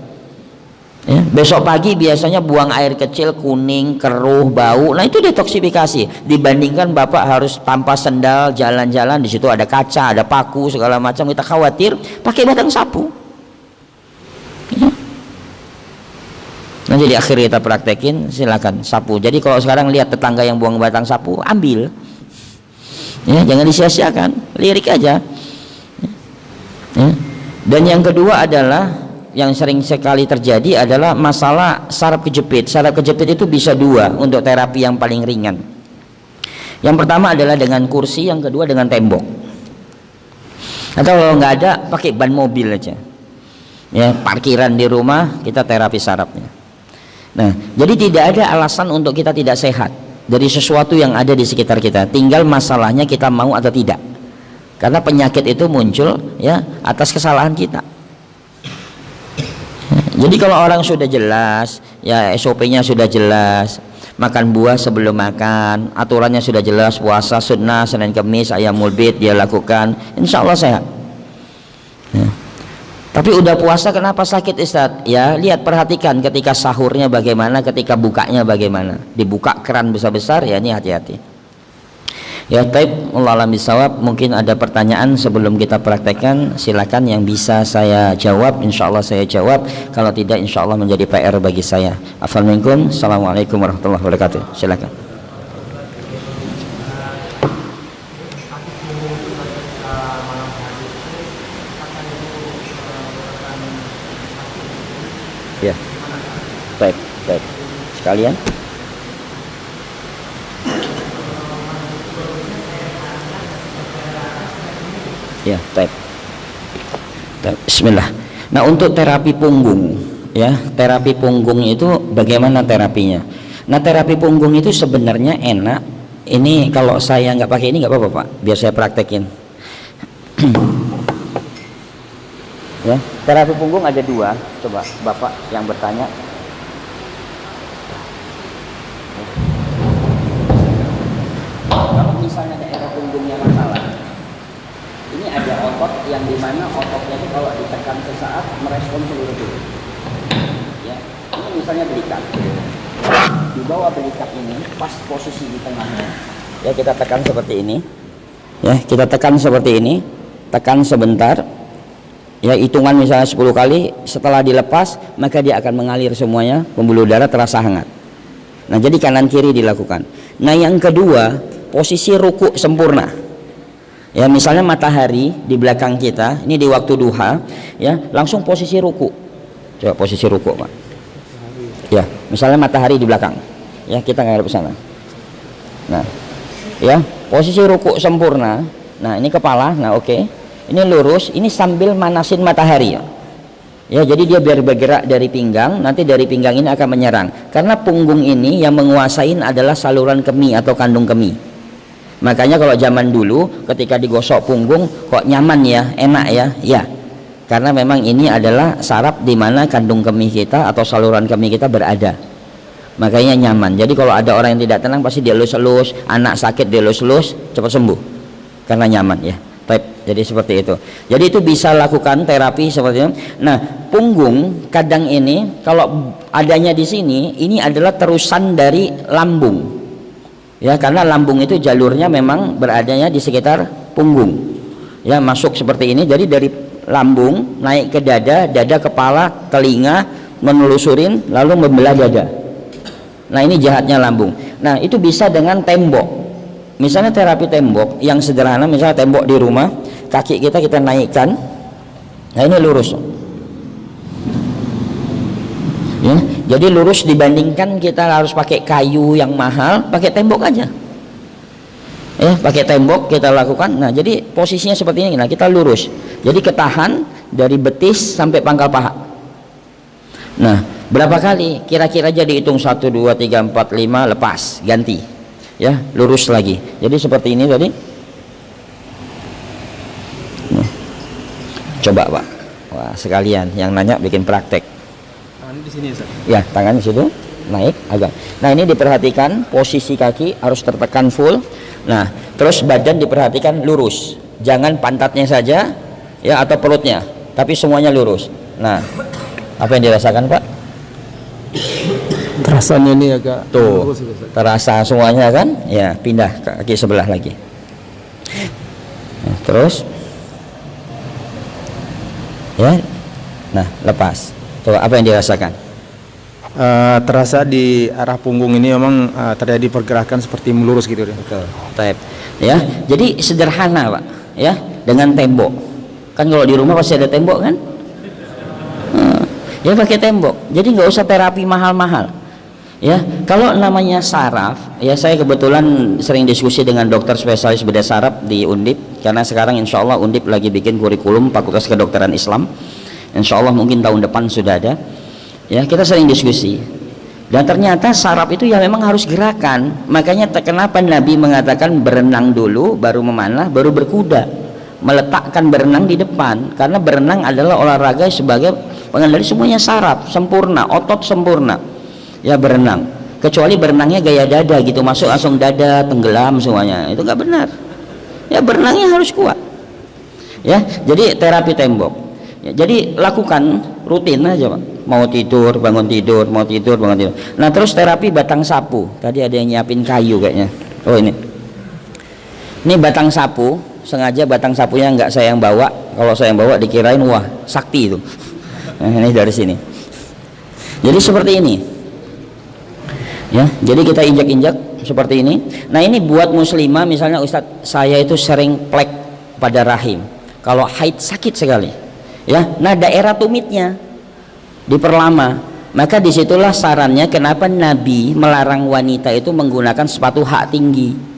Ya, besok pagi biasanya buang air kecil, kuning, keruh, bau. Nah itu detoksifikasi. Dibandingkan Bapak harus tanpa sendal jalan-jalan, di situ ada kaca, ada paku segala macam, kita khawatir, pakai batang sapu. Ya. Nanti di akhir kita praktekin, silakan sapu. Jadi kalau sekarang lihat tetangga yang buang batang sapu, ambil. Ya, jangan disia-siakan, lirik aja. Ya. Dan yang kedua adalah yang sering sekali terjadi adalah masalah saraf kejepit. Saraf kejepit itu bisa dua untuk terapi yang paling ringan. Yang pertama adalah dengan kursi, yang kedua dengan tembok. Atau kalau nggak ada, pakai ban mobil aja. Ya, parkiran di rumah kita terapi sarafnya. Nah, jadi tidak ada alasan untuk kita tidak sehat dari sesuatu yang ada di sekitar kita. Tinggal masalahnya kita mau atau tidak. Karena penyakit itu muncul ya atas kesalahan kita. Jadi kalau orang sudah jelas, ya SOP-nya sudah jelas, makan buah sebelum makan, aturannya sudah jelas, puasa sunnah Senin Kamis ayamul bid dia lakukan, insya Allah sehat. Ya. Tapi udah puasa kenapa sakit Ustaz? Ya lihat, perhatikan ketika sahurnya bagaimana, ketika bukanya bagaimana. Dibuka keran besar-besar, ya ini hati-hati. Ya baik, Allah alam bisawab. Mungkin ada pertanyaan sebelum kita praktekkan, silakan yang bisa saya jawab, insya Allah saya jawab. Kalau tidak, insya Allah menjadi PR bagi saya. Assalamualaikum warahmatullahi wabarakatuh. Silakan. Ya, baik, baik. Sekalian. Ya, baik. Bismillah. Nah, untuk terapi punggung, ya, terapi punggung itu bagaimana terapinya? Nah, terapi punggung itu sebenarnya enak. Ini kalau saya nggak pakai ini nggak apa-apa Pak, biar saya praktekin. Ya, terapi punggung ada dua. Coba Bapak yang bertanya. Kalau misalnya daerah punggungnya masalah, ini ada otot yang dimana ototnya itu kalau ditekan sesaat merespon seluruh tubuh. Ya, ini misalnya belikat. Di bawah belikat ini pas posisi di tengahnya. Ya, kita tekan seperti ini. Ya, kita tekan seperti ini. Tekan sebentar. Ya, hitungan misalnya 10 kali, setelah dilepas maka dia akan mengalir semuanya, pembuluh darah terasa hangat. Nah, jadi kanan kiri dilakukan. Nah, yang kedua, posisi ruku sempurna. Ya, misalnya matahari di belakang kita, ini di waktu duha, ya, langsung posisi ruku. Coba posisi ruku, Pak. Ya, misalnya matahari di belakang. Ya, kita ngadep ke sana. Nah, ya, posisi ruku sempurna. Nah, ini kepala. Nah, oke. Ini lurus, ini sambil manasin matahari ya. Ya, jadi dia biar bergerak dari pinggang, nanti dari pinggang ini akan menyerang. Karena punggung ini yang menguasain adalah saluran kemih atau kandung kemih. Makanya kalau zaman dulu ketika digosok punggung kok nyaman ya, enak ya. Ya. Karena memang ini adalah saraf di mana kandung kemih kita atau saluran kemih kita berada. Makanya nyaman. Jadi kalau ada orang yang tidak tenang pasti dia elus-elus, anak sakit dia elus-elus, cepat sembuh. Karena nyaman ya. Baik, jadi seperti itu. Jadi itu bisa lakukan terapi seperti itu. Nah, punggung kadang ini kalau adanya di sini, ini adalah terusan dari lambung. Ya, karena lambung itu jalurnya memang beradanya di sekitar punggung. Ya, masuk seperti ini. Jadi dari lambung naik ke dada, dada kepala, telinga, menelusurin lalu membelah dada. Nah, ini jahatnya lambung. Nah, itu bisa dengan tembok. Misalnya terapi tembok yang sederhana, misalnya tembok di rumah, kaki kita naikkan. Nah, ini lurus. Ya, jadi lurus dibandingkan kita harus pakai kayu yang mahal, pakai tembok aja. Ya, pakai tembok kita lakukan. Nah, jadi posisinya seperti ini. Nah, kita lurus. Jadi ketahan dari betis sampai pangkal paha. Nah, berapa kali? Kira-kira aja dihitung 1, 2, 3, 4, 5, lepas, ganti. Ya, lurus lagi. Jadi seperti ini tadi. Nah, coba Pak. Wah, sekalian yang nanya bikin praktek. Tangan di sini, Ustaz. Ya, tangan di situ, naik agak. Nah, ini diperhatikan posisi kaki harus tertekan full. Nah, terus badan diperhatikan lurus. Jangan pantatnya saja ya atau perutnya, tapi semuanya lurus. Nah, apa yang dirasakan, Pak? Terasanya ini agak tuh terasa semuanya kan ya, pindah ke kaki sebelah lagi. Nah, terus ya, nah lepas. Coba apa yang dirasakan? terasa di arah punggung ini memang terjadi pergerakan seperti melurus gitu deh. Betul. Taib. Ya, jadi sederhana Pak, ya, dengan tembok. Kan kalau di rumah pasti ada tembok kan? Ya pakai tembok. Jadi nggak usah terapi mahal-mahal. Ya, kalau namanya saraf, ya saya kebetulan sering diskusi dengan dokter spesialis bedah saraf di Undip, karena sekarang insya Allah Undip lagi bikin kurikulum Fakultas Kedokteran Islam. Insya Allah mungkin tahun depan sudah ada. Ya, kita sering diskusi. Dan ternyata saraf itu ya memang harus gerakan. Makanya kenapa Nabi mengatakan berenang dulu, baru memanah, baru berkuda. Meletakkan berenang di depan, karena berenang adalah olahraga sebagai pengendali semuanya saraf sempurna, otot sempurna. Ya berenang, kecuali berenangnya gaya dada gitu, masuk langsung dada tenggelam semuanya, itu nggak benar. Ya berenangnya harus kuat. Ya, jadi terapi tembok. Ya, jadi lakukan rutin aja Pak. Mau tidur bangun tidur, mau tidur bangun tidur. Nah terus terapi batang sapu. Tadi ada yang nyiapin kayu kayaknya. Oh ini batang sapu. Sengaja batang sapunya nggak saya yang bawa. Kalau saya yang bawa dikirain wah sakti itu. Nah, ini dari sini. Jadi seperti ini. Ya, jadi kita injak-injak seperti ini. Nah ini buat muslimah, misalnya Ustadz saya itu sering plek pada rahim. Kalau haid sakit sekali. Ya, nah daerah tumitnya diperlama. Maka disitulah sarannya kenapa Nabi melarang wanita itu menggunakan sepatu hak tinggi.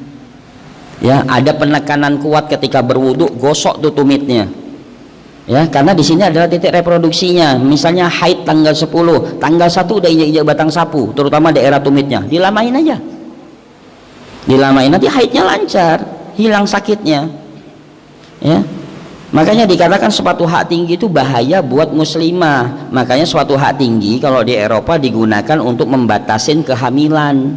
Ya, ada penekanan kuat ketika berwudu, gosok tuh tumitnya. Ya, karena di sini adalah titik reproduksinya. Misalnya haid tanggal 10, tanggal 1 udah injak-injak batang sapu, terutama daerah tumitnya. Dilamain aja. Dilamain, nanti haidnya lancar, hilang sakitnya. Ya. Makanya dikatakan sepatu hak tinggi itu bahaya buat muslimah. Makanya sepatu hak tinggi kalau di Eropa digunakan untuk membatasin kehamilan.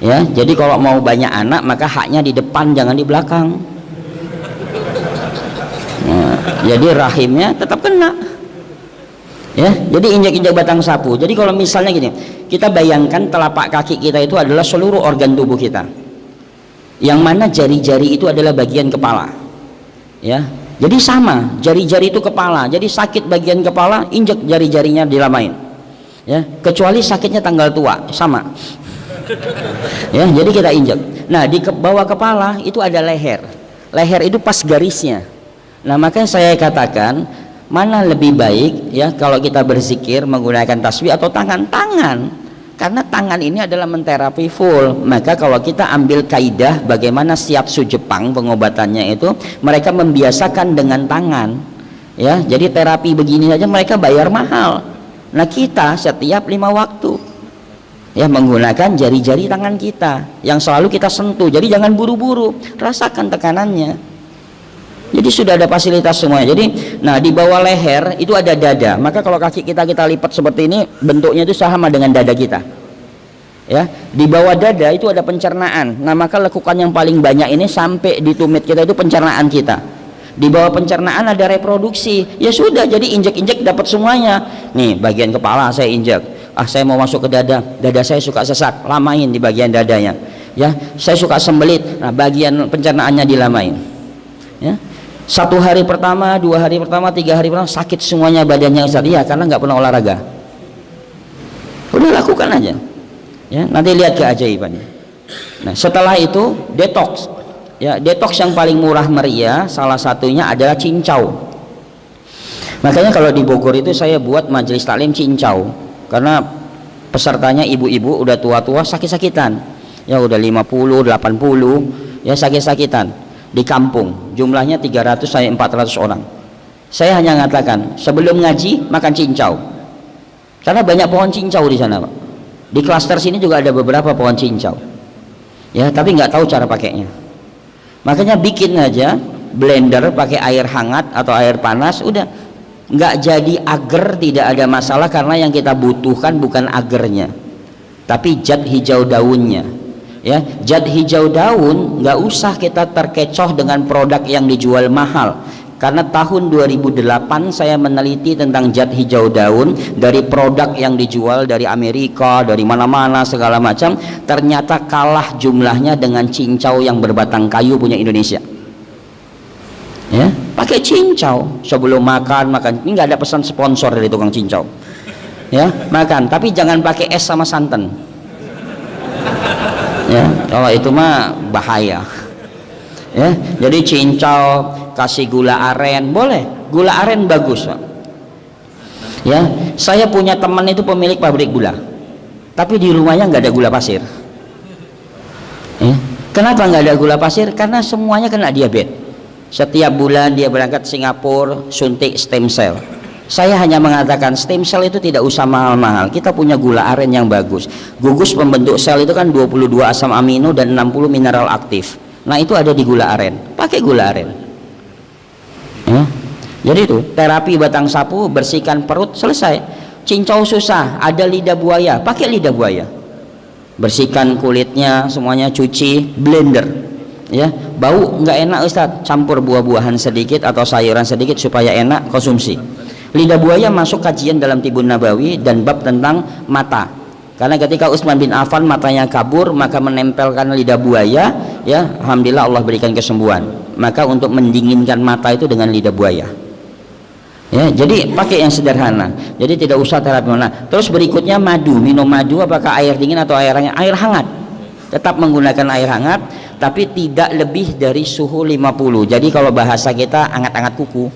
Ya, jadi kalau mau banyak anak maka haknya di depan, jangan di belakang. Nah, jadi rahimnya tetap kena. Ya, jadi injak-injak batang sapu. Jadi kalau misalnya gini, kita bayangkan telapak kaki kita itu adalah seluruh organ tubuh kita. Yang mana jari-jari itu adalah bagian kepala. Ya. Jadi sama, jari-jari itu kepala. Jadi sakit bagian kepala, injak jari-jarinya dilamain. Ya, kecuali sakitnya tanggal tua, sama. Ya, jadi kita injak. Nah, di bawah kepala itu ada leher. Leher itu pas garisnya. Nah, makanya saya katakan mana lebih baik ya kalau kita berzikir menggunakan tasbih atau tangan. Karena tangan ini adalah menterapi full. Maka kalau kita ambil kaidah bagaimana shiatsu Jepang pengobatannya itu, mereka membiasakan dengan tangan. Ya, jadi terapi begini saja mereka bayar mahal. Nah, kita setiap 5 waktu ya menggunakan jari-jari tangan kita yang selalu kita sentuh. Jadi jangan buru-buru, rasakan tekanannya. Jadi sudah ada fasilitas semuanya. Jadi, nah di bawah leher itu ada dada. Maka kalau kaki kita lipat seperti ini, bentuknya itu sama dengan dada kita. Ya, di bawah dada itu ada pencernaan. Nah maka lekukan yang paling banyak ini sampai di tumit kita itu pencernaan kita. Di bawah pencernaan ada reproduksi. Ya sudah, jadi injek-injek dapat semuanya. Nih bagian kepala saya injek. Ah saya mau masuk ke dada. Dada saya suka sesak, lamain di bagian dadanya. Ya, saya suka sembelit. Nah bagian pencernaannya dilamain. Ya. 1 hari pertama, 2 hari pertama, 3 hari pertama sakit semuanya badannya Ustaz. Ya karena nggak pernah olahraga. Udah lakukan aja. Ya, nanti lihat keajaibannya. Nah, setelah itu detox. Ya, detox yang paling murah meriah salah satunya adalah cincau. Makanya kalau di Bogor itu saya buat majelis taklim cincau. Karena pesertanya ibu-ibu udah tua-tua sakit-sakitan. Ya udah 50, 80, ya sakit-sakitan. Di kampung jumlahnya 300 sampai 400 orang. Saya hanya mengatakan sebelum ngaji makan cincau, karena banyak pohon cincau di sana Pak. Di klaster sini juga ada beberapa pohon cincau ya, tapi nggak tahu cara pakainya. Makanya bikin aja blender pakai air hangat atau air panas, udah nggak jadi agar, tidak ada masalah. Karena yang kita butuhkan bukan agarnya tapi zat hijau daunnya. Ya, zat hijau daun nggak usah kita terkecoh dengan produk yang dijual mahal. Karena tahun 2008 saya meneliti tentang zat hijau daun dari produk yang dijual dari Amerika, dari mana-mana segala macam, ternyata kalah jumlahnya dengan cincau yang berbatang kayu punya Indonesia. Ya, pakai cincau sebelum makan. Ini nggak ada pesan sponsor dari tukang cincau. Ya, makan, tapi jangan pakai es sama santan. Ya, kalau itu mah bahaya. Ya, jadi cincau kasih gula aren boleh, gula aren bagus, Pak. Ya, saya punya teman itu pemilik pabrik gula, tapi di rumahnya nggak ada gula pasir. Ya. Kenapa nggak ada gula pasir? Karena semuanya kena diabetes. Setiap bulan dia berangkat Singapura suntik stem cell. Saya hanya mengatakan stem cell itu tidak usah mahal-mahal, kita punya gula aren yang bagus. Gugus pembentuk sel itu kan 22 asam amino dan 60 mineral aktif. Nah itu ada di gula aren, pakai gula aren ya. Jadi itu terapi batang sapu, bersihkan perut, selesai. Cincau susah, ada lidah buaya, pakai lidah buaya, bersihkan kulitnya semuanya, cuci, blender ya. Bau nggak enak Ustadz, campur buah-buahan sedikit atau sayuran sedikit supaya enak, konsumsi. Lidah buaya masuk kajian dalam Tibun Nabawi dan bab tentang mata, karena ketika Utsman bin Affan matanya kabur maka menempelkan lidah buaya ya, alhamdulillah Allah berikan kesembuhan. Maka untuk mendinginkan mata itu dengan lidah buaya ya, jadi pakai yang sederhana, jadi tidak usah terapi. Nah terus berikutnya madu, minum madu apakah air dingin atau air hangat? Air hangat, tetap menggunakan air hangat tapi tidak lebih dari suhu 50. Jadi kalau bahasa kita angat-angat kuku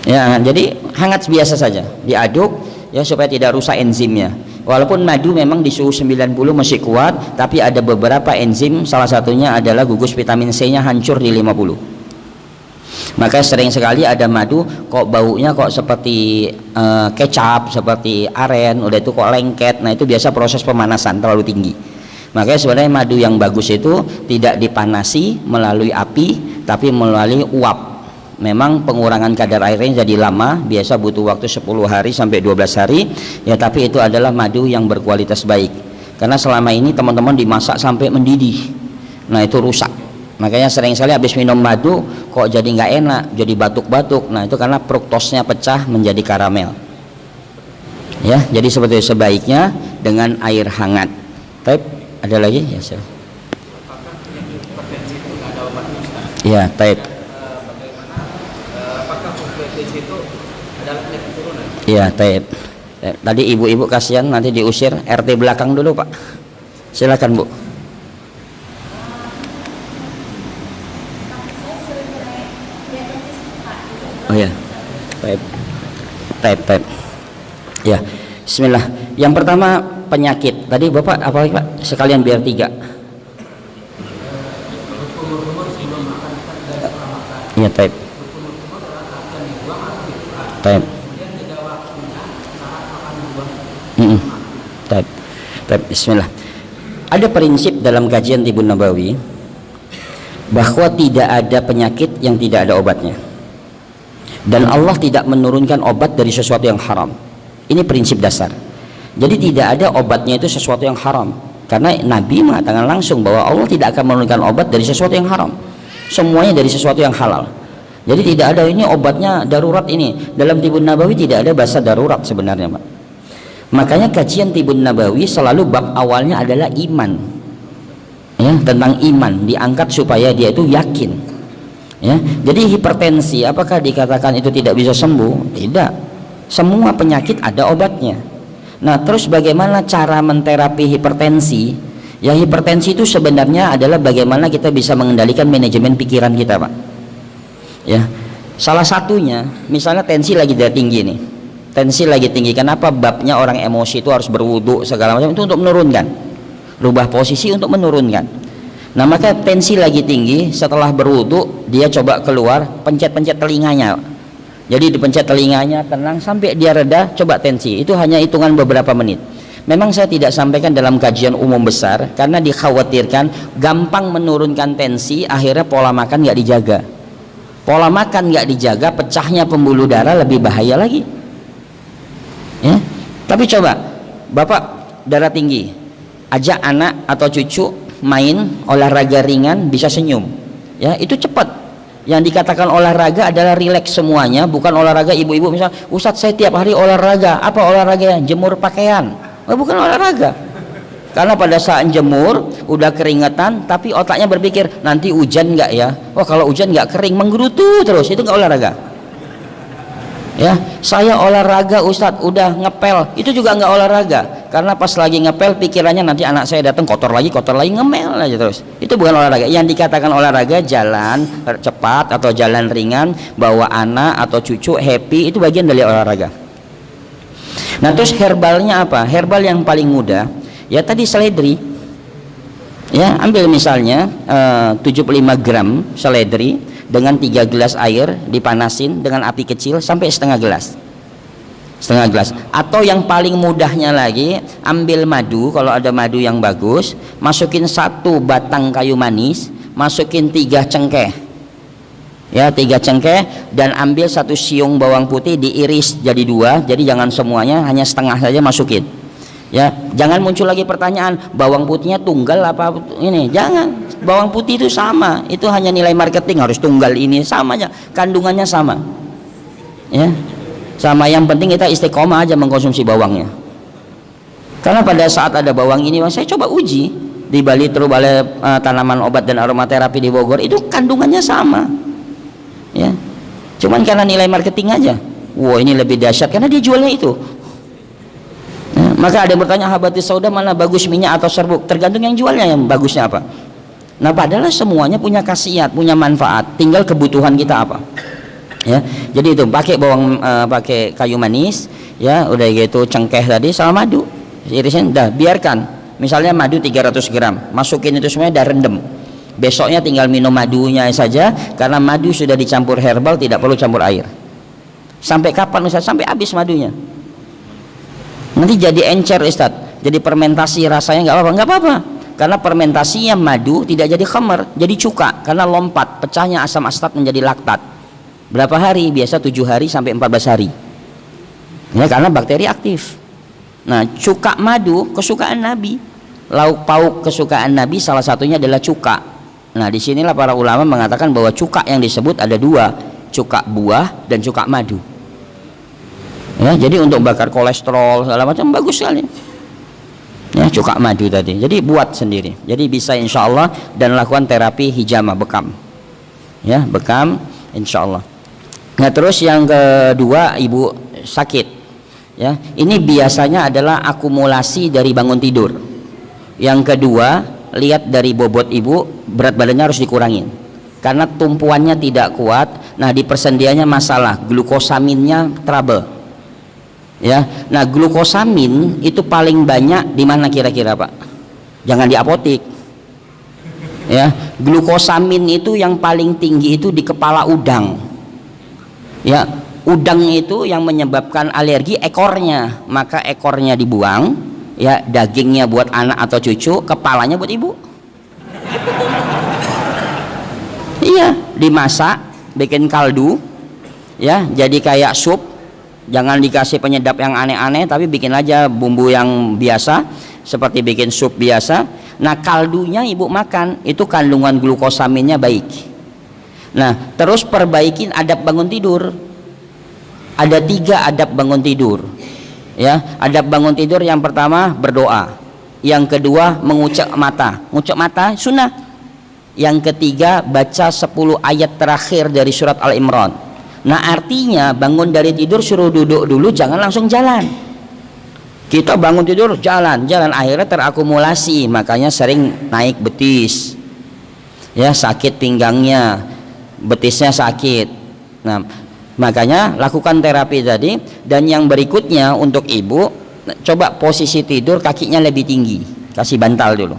ya, jadi hangat biasa saja, diaduk ya supaya tidak rusak enzimnya. Walaupun madu memang di suhu 90 masih kuat, tapi ada beberapa enzim, salah satunya adalah gugus vitamin C nya hancur di 50. Maka sering sekali ada madu kok baunya kok seperti kecap, seperti aren, udah itu kok lengket. Nah itu biasa proses pemanasan terlalu tinggi. Makanya sebenarnya madu yang bagus itu tidak dipanasi melalui api, tapi melalui uap. Memang pengurangan kadar airnya jadi lama, biasa butuh waktu 10 hari sampai 12 hari ya, tapi itu adalah madu yang berkualitas baik. Karena selama ini teman-teman dimasak sampai mendidih, nah itu rusak. Makanya sering sekali habis minum madu kok jadi nggak enak, jadi batuk-batuk. Nah itu karena fruktosnya pecah menjadi karamel ya. Jadi seperti sebaiknya dengan air hangat. Taip, ada lagi ya sir? Ya taip. Iya, taib. Tadi ibu-ibu kasihan nanti diusir, RT belakang dulu Pak. Silakan Bu. Oh ya, taib, taib, taib. Ya, Bismillah. Yang pertama penyakit. Tadi Bapak apa lagi Pak? Sekalian biar 3. Iya, taib. Taib. Taib. Bismillah. Ada prinsip dalam kajian Tibun Nabawi bahwa tidak ada penyakit yang tidak ada obatnya, dan Allah tidak menurunkan obat dari sesuatu yang haram. Ini prinsip dasar. Jadi tidak ada obatnya itu sesuatu yang haram, karena Nabi mengatakan langsung bahwa Allah tidak akan menurunkan obat dari sesuatu yang haram, semuanya dari sesuatu yang halal. Jadi tidak ada ini obatnya darurat. Ini dalam Tibun Nabawi tidak ada bahasa darurat sebenarnya Pak. Makanya kajian Tibun Nabawi selalu bab awalnya adalah iman ya, tentang iman diangkat supaya dia itu yakin ya. Jadi hipertensi apakah dikatakan itu tidak bisa sembuh? Tidak, semua penyakit ada obatnya. Nah terus bagaimana cara menterapi hipertensi? Ya hipertensi itu sebenarnya adalah bagaimana kita bisa mengendalikan manajemen pikiran kita Pak ya. Salah satunya misalnya tensi lagi tinggi nih, tensi lagi tinggi. Kenapa babnya orang emosi itu harus berwudu segala macam? Itu untuk menurunkan, rubah posisi untuk menurunkan. Nah maka tensi lagi tinggi, setelah berwudu dia coba keluar, pencet-pencet telinganya. Jadi dipencet telinganya, tenang sampai dia reda, coba tensi. Itu hanya hitungan beberapa menit. Memang saya tidak sampaikan dalam kajian umum besar karena dikhawatirkan gampang menurunkan tensi, akhirnya pola makan nggak dijaga. Pola makan nggak dijaga, pecahnya pembuluh darah, lebih bahaya lagi ya. Tapi coba Bapak darah tinggi, ajak anak atau cucu main olahraga ringan, bisa senyum ya, itu cepat. Yang dikatakan olahraga adalah rileks semuanya, bukan olahraga ibu-ibu misalnya, Ustadz saya tiap hari olahraga. Apa olahraganya? Jemur pakaian. Bukan olahraga, karena pada saat jemur udah keringetan tapi otaknya berpikir nanti hujan nggak ya, kalau hujan nggak kering, menggerutu terus, itu nggak olahraga Ya, saya olahraga Ustadz, udah ngepel, itu juga nggak olahraga, karena pas lagi ngepel pikirannya nanti anak saya datang kotor lagi, ngemel aja terus. Itu bukan olahraga. Yang dikatakan olahraga jalan cepat atau jalan ringan, bawa anak atau cucu happy, itu bagian dari olahraga. Nah terus herbalnya apa? Herbal yang paling mudah ya tadi seledri. Ya, ambil misalnya 75 gram seledri dengan 3 gelas air dipanasin dengan api kecil sampai setengah gelas, atau yang paling mudahnya lagi ambil madu, kalau ada madu yang bagus, masukin 1 batang kayu manis, masukin 3 cengkeh ya, 3 cengkeh, dan ambil 1 siung bawang putih diiris jadi 2, jadi jangan semuanya, hanya setengah saja masukin ya. Jangan muncul lagi pertanyaan bawang putihnya tunggal apa ini, jangan, bawang putih itu sama, itu hanya nilai marketing, harus tunggal ini, sama aja kandungannya sama ya, sama. Yang penting kita istiqomah aja mengkonsumsi bawangnya, karena pada saat ada bawang ini saya coba uji di Bali, terus Balai Tanaman Obat dan Aromaterapi di Bogor, itu kandungannya sama ya, cuman karena nilai marketing aja, wow ini lebih dahsyat karena dia jualnya itu. Maka ada yang bertanya habatus sauda mana bagus, minyak atau serbuk? Tergantung yang jualnya, yang bagusnya apa. Nah padahal semuanya punya khasiat, punya manfaat, tinggal kebutuhan kita apa ya. Jadi itu pakai bawang, pakai kayu manis ya, udah gitu cengkeh tadi sama madu, irisin, dah biarkan. Misalnya madu 300 gram, masukin itu semuanya, dah rendem. Besoknya tinggal minum madunya saja, karena madu sudah dicampur herbal, tidak perlu campur air. Sampai kapan Ustaz? Sampai habis madunya. Nanti jadi encer Ustaz, jadi fermentasi, rasanya nggak apa-apa, karena fermentasinya madu tidak jadi khamar, jadi cuka, karena lompat pecahnya asam astat menjadi laktat. Berapa hari? Biasa 7 hari sampai 14 hari ya, karena bakteri aktif. Nah cuka madu kesukaan Nabi, lauk pauk kesukaan Nabi salah satunya adalah cuka. Nah disinilah para ulama mengatakan bahwa cuka yang disebut ada 2, cuka buah dan cuka madu ya, jadi untuk bakar kolesterol segala macam bagus sekali ya cuka madu tadi. Jadi buat sendiri, jadi bisa insya Allah, dan lakukan terapi hijama, bekam ya, bekam insya Allah. Nah terus yang kedua, ibu sakit ya, ini biasanya adalah akumulasi dari bangun tidur. Yang kedua, lihat dari bobot ibu, berat badannya harus dikurangin karena tumpuannya tidak kuat. Nah di persendiannya masalah, glukosaminnya trouble ya. Nah glukosamin itu paling banyak di mana kira-kira Pak? Jangan di apotik ya. Glukosamin itu yang paling tinggi itu di kepala udang ya. Udang itu yang menyebabkan alergi ekornya, maka ekornya dibuang ya, dagingnya buat anak atau cucu, kepalanya buat ibu. Iya, dimasak, bikin kaldu ya, jadi kayak sup. Jangan dikasih penyedap yang aneh-aneh, tapi bikin aja bumbu yang biasa, seperti bikin sup biasa. Nah kaldunya ibu makan, itu kandungan glukosaminnya baik. Nah terus perbaikin adab bangun tidur. Ada 3 adab bangun tidur ya. Adab bangun tidur yang pertama berdoa, yang kedua mengucek mata, ngucek mata sunnah, yang ketiga baca 10 ayat terakhir dari surat Al-Imran. Nah artinya bangun dari tidur suruh duduk dulu, jangan langsung jalan. Kita bangun tidur jalan, akhirnya terakumulasi, makanya sering naik betis ya, sakit pinggangnya, betisnya sakit. Nah makanya lakukan terapi tadi. Dan yang berikutnya untuk ibu, coba posisi tidur kakinya lebih tinggi, kasih bantal dulu,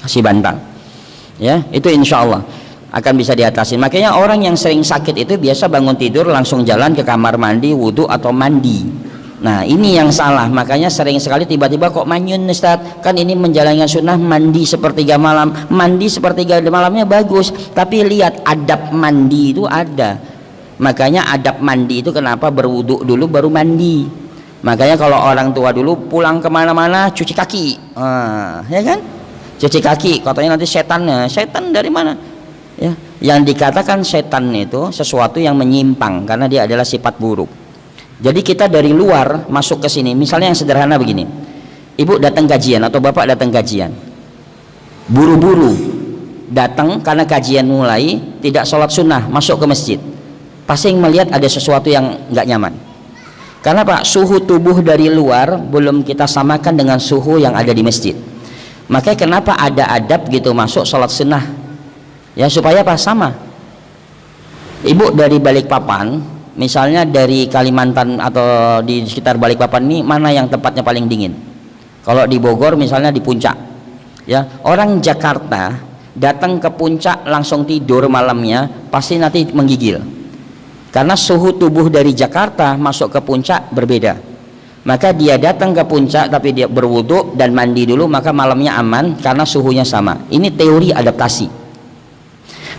kasih bantal ya, itu insya Allah akan bisa diatasi. Makanya orang yang sering sakit itu biasa bangun tidur langsung jalan ke kamar mandi, wudhu atau mandi. Nah ini yang salah, makanya sering sekali tiba-tiba kok manyun Ustaz, kan ini menjalankan sunnah mandi sepertiga malam. Mandi sepertiga malamnya bagus, tapi lihat adab mandi itu ada. Makanya adab mandi itu kenapa berwudhu dulu baru mandi. Makanya kalau orang tua dulu pulang kemana-mana cuci kaki, ya kan, cuci kaki, katanya nanti setannya, setan dari mana ya. Yang dikatakan setan itu sesuatu yang menyimpang, karena dia adalah sifat buruk. Jadi kita dari luar masuk ke sini, misalnya yang sederhana begini, ibu datang kajian atau bapak datang kajian, buru-buru datang karena kajian mulai, tidak sholat sunnah, masuk ke masjid. pasti melihat ada sesuatu yang nggak nyaman. Karena Pak, suhu tubuh dari luar belum kita samakan dengan suhu yang ada di masjid. Makanya kenapa ada adab gitu masuk sholat sunnah, ya supaya apa? Sama. Ibu dari Balikpapan, misalnya dari Kalimantan atau di sekitar Balikpapan ini, mana yang tempatnya paling dingin? Kalau di Bogor misalnya di puncak, ya orang Jakarta datang ke puncak langsung tidur malamnya pasti nanti menggigil, karena suhu tubuh dari Jakarta masuk ke puncak berbeda. Maka dia datang ke puncak tapi dia berwudu dan mandi dulu, maka malamnya aman karena suhunya sama. Ini teori adaptasi.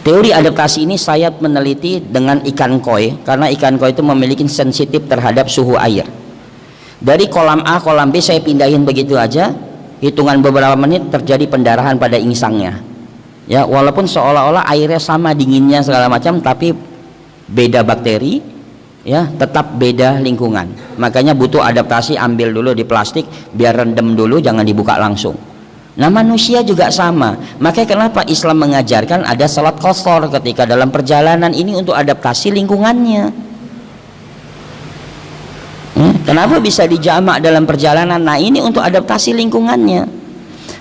Teori adaptasi ini saya meneliti dengan ikan koi, karena ikan koi itu memiliki sensitif terhadap suhu air. Dari kolam A, kolam B saya pindahin begitu aja, hitungan beberapa menit terjadi pendarahan pada insangnya. Ya, walaupun seolah-olah airnya sama dinginnya segala macam, tapi beda bakteri, ya tetap beda lingkungan. Makanya butuh adaptasi, ambil dulu di plastik biar rendam dulu, jangan dibuka langsung. Nah manusia juga sama. Makanya kenapa Islam mengajarkan ada salat qasar ketika dalam perjalanan ini untuk adaptasi lingkungannya. Kenapa bisa dijamak dalam perjalanan? Nah ini untuk adaptasi lingkungannya.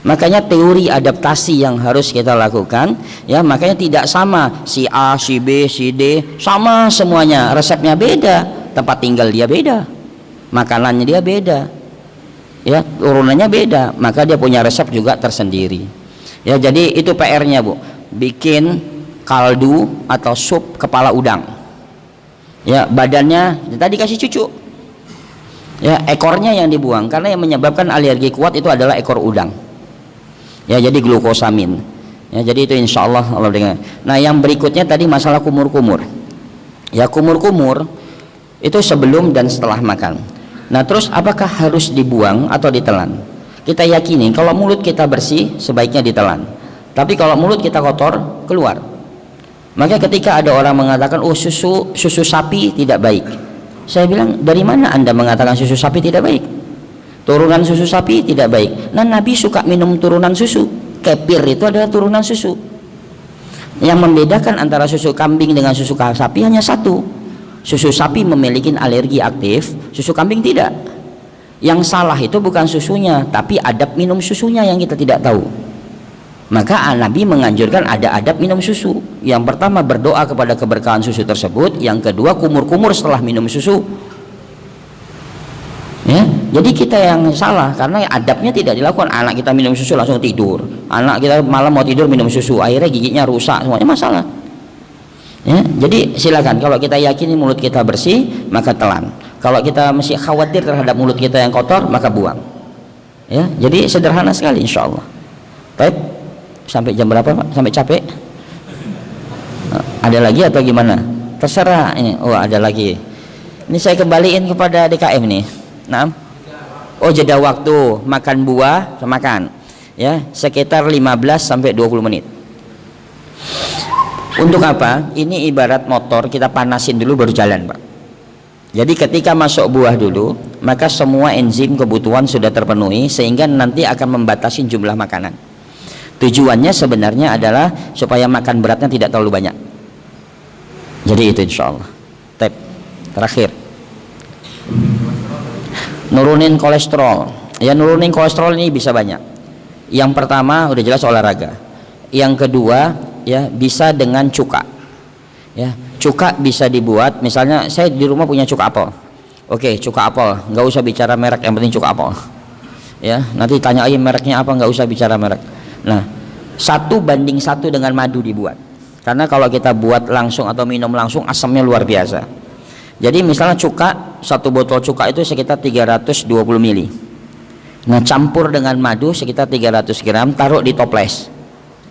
Makanya teori adaptasi yang harus kita lakukan, ya makanya tidak sama si A, si B, si D, sama semuanya, resepnya beda, tempat tinggal dia beda, makanannya dia beda, ya turunannya beda, maka dia punya resep juga tersendiri. Ya jadi itu PR-nya Bu, bikin kaldu atau sup kepala udang. Ya badannya tadi kasih cucu. Ya ekornya yang dibuang, karena yang menyebabkan alergi kuat itu adalah ekor udang. Ya jadi glukosamin. Ya jadi itu insya Allah dengar. Nah yang berikutnya tadi masalah kumur-kumur. Ya kumur-kumur itu sebelum dan setelah makan. Nah terus apakah harus dibuang atau ditelan? Kita yakini kalau mulut kita bersih sebaiknya ditelan. Tapi kalau mulut kita kotor keluar. Maka ketika ada orang mengatakan oh susu sapi tidak baik, saya bilang dari mana Anda mengatakan susu sapi tidak baik? Turunan susu sapi tidak baik. Nah Nabi suka minum turunan susu. Kefir itu adalah turunan susu. Yang membedakan antara susu kambing dengan susu sapi hanya satu. Susu sapi memiliki alergi aktif, susu kambing tidak. Yang salah itu bukan susunya, tapi adab minum susunya yang kita tidak tahu. Maka Nabi menganjurkan ada adab minum susu. Yang pertama berdoa kepada keberkahan susu tersebut. Yang kedua kumur-kumur setelah minum susu. Ya, jadi kita yang salah karena adabnya tidak dilakukan. Anak kita minum susu langsung tidur, anak kita malam mau tidur minum susu, akhirnya giginya rusak, semuanya masalah. Ya, jadi silakan kalau kita yakini mulut kita bersih maka telan. Kalau kita masih khawatir terhadap mulut kita yang kotor maka buang. Ya, jadi sederhana sekali insya Allah. Baik, sampai jam berapa Pak? Sampai capek? Ada lagi atau gimana? Terserah ini. Oh ada lagi. Ini saya kembaliin kepada DKM nih. Nah, oh jeda waktu makan buah makan ya sekitar 15 sampai 20 menit. Untuk apa? Ini ibarat motor kita panasin dulu baru jalan Pak. Jadi ketika masuk buah dulu maka semua enzim kebutuhan sudah terpenuhi sehingga nanti akan membatasi jumlah makanan. Tujuannya sebenarnya adalah supaya makan beratnya tidak terlalu banyak. Jadi itu insya Allah. Terakhir nurunin kolesterol. Ya nurunin kolesterol ini bisa banyak. Yang pertama udah jelas olahraga. Yang kedua ya bisa dengan cuka. Ya cuka bisa dibuat. Misalnya saya di rumah punya cuka apel. Oke cuka apel, nggak usah bicara merek, yang penting cuka apel. Ya nanti tanya aja mereknya apa, nggak usah bicara merek. Nah 1:1 dengan madu dibuat. Karena kalau kita buat langsung atau minum langsung asamnya luar biasa. Jadi misalnya cuka, 1 botol cuka itu sekitar 320 ml. Nah campur dengan madu sekitar 300 gram, taruh di toples,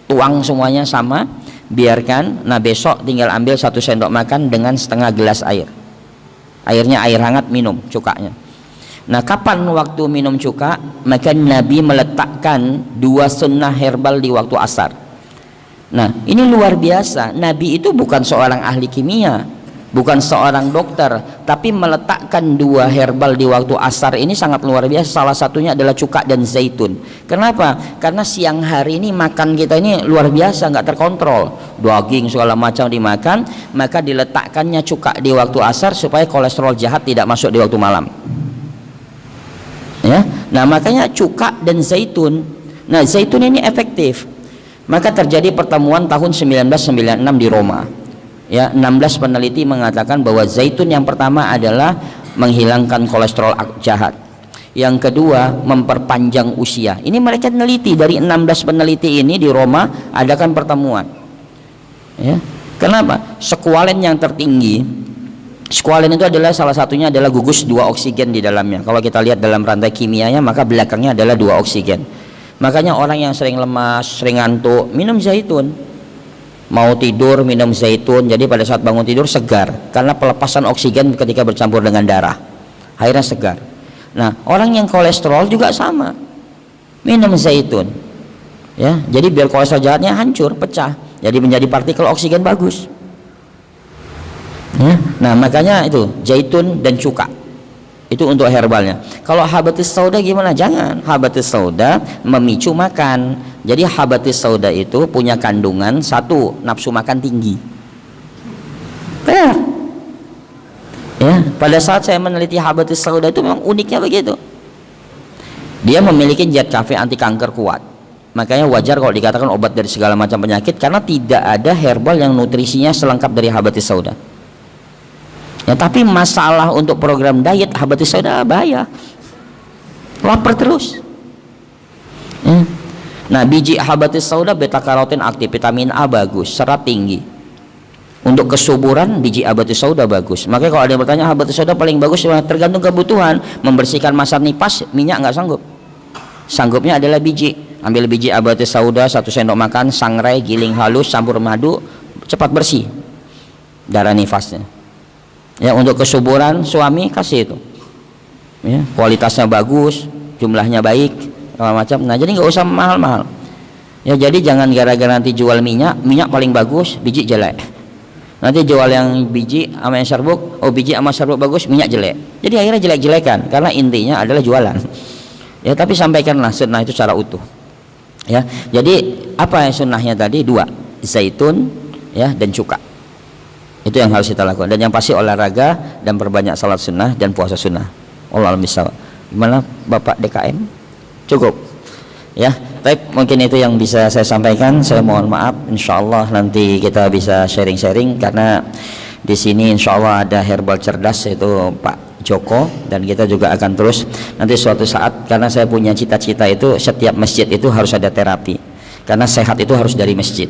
tuang semuanya sama, biarkan. Nah besok tinggal ambil 1 sendok makan dengan setengah gelas air. Airnya air hangat, minum cukanya. Nah kapan waktu minum cuka? Maka Nabi meletakkan 2 sunnah herbal di waktu asar. Nah ini luar biasa. Nabi itu bukan seorang ahli kimia, bukan seorang dokter, tapi meletakkan dua herbal di waktu asar ini sangat luar biasa. Salah satunya adalah cuka dan zaitun. Kenapa? Karena siang hari ini makan kita ini luar biasa, nggak terkontrol, daging segala macam dimakan, maka diletakkannya cuka di waktu asar supaya kolesterol jahat tidak masuk di waktu malam. Ya, nah makanya cuka dan zaitun. Nah, zaitun ini efektif. Maka terjadi pertemuan tahun 1996 di Roma. Ya, 16 peneliti mengatakan bahwa zaitun yang pertama adalah menghilangkan kolesterol jahat. Yang kedua, memperpanjang usia. Ini mereka teliti, dari 16 peneliti ini di Roma adakan pertemuan. Ya. Kenapa? Sekualen yang tertinggi, sekualen itu adalah salah satunya adalah gugus 2 oksigen di dalamnya. Kalau kita lihat dalam rantai kimianya, maka belakangnya adalah 2 oksigen. Makanya orang yang sering lemas, sering ngantuk, minum zaitun. Mau tidur minum zaitun, jadi pada saat bangun tidur segar, karena pelepasan oksigen ketika bercampur dengan darah, akhirnya segar. Nah, orang yang kolesterol juga sama, minum zaitun, ya, jadi biar kolesterol jahatnya hancur, pecah, jadi menjadi partikel oksigen bagus. Ya. Nah, makanya itu zaitun dan cuka itu untuk herbalnya. Kalau habatus sauda gimana? Jangan. Habatus sauda memicu makan. Jadi habatus sauda itu punya kandungan satu, nafsu makan tinggi. Benar. Ya, pada saat saya meneliti habatus sauda itu memang uniknya begitu. Dia memiliki zat kafein anti kanker kuat. Makanya wajar kalau dikatakan obat dari segala macam penyakit, karena tidak ada herbal yang nutrisinya selengkap dari habatus sauda. Ya, tapi masalah untuk program diet habatus sauda bahaya, lapar terus. Ya. Nah, biji habatus sauda beta karotin aktif, vitamin A bagus, serat tinggi. Untuk kesuburan biji habatus sauda bagus. Makanya kalau ada yang bertanya habatus sauda paling bagus, tergantung kebutuhan. Membersihkan masam nipas, minyak nggak sanggup. Sanggupnya adalah biji. Ambil biji habatus sauda 1 sendok makan, sangrai, giling halus, campur madu, cepat bersih darah nifasnya. Ya, untuk kesuburan suami kasih itu, ya, kualitasnya bagus, jumlahnya baik, macam. Nah, jadi nggak usah mahal-mahal. Ya, jadi jangan gara-gara nanti jual minyak paling bagus, biji jelek. Nanti jual yang biji sama yang serbuk, oh biji sama serbuk bagus, minyak jelek. Jadi akhirnya jelek-jelekan, karena intinya adalah jualan. Ya, tapi sampaikanlah sunnah itu secara utuh. Ya, jadi apa yang sunnahnya tadi? 2, zaitun, ya, dan cuka. Itu yang harus kita lakukan, dan yang pasti olahraga dan perbanyak salat sunnah dan puasa sunnah. Wallahu a'lam bishawab. Gimana Bapak DKM? Cukup ya. Tapi mungkin itu yang bisa saya sampaikan. Saya mohon maaf, insyaallah nanti kita bisa sharing-sharing, karena di sini insyaallah ada herbal cerdas yaitu Pak Joko, dan kita juga akan terus nanti suatu saat, karena saya punya cita-cita itu setiap masjid itu harus ada terapi, karena sehat itu harus dari masjid.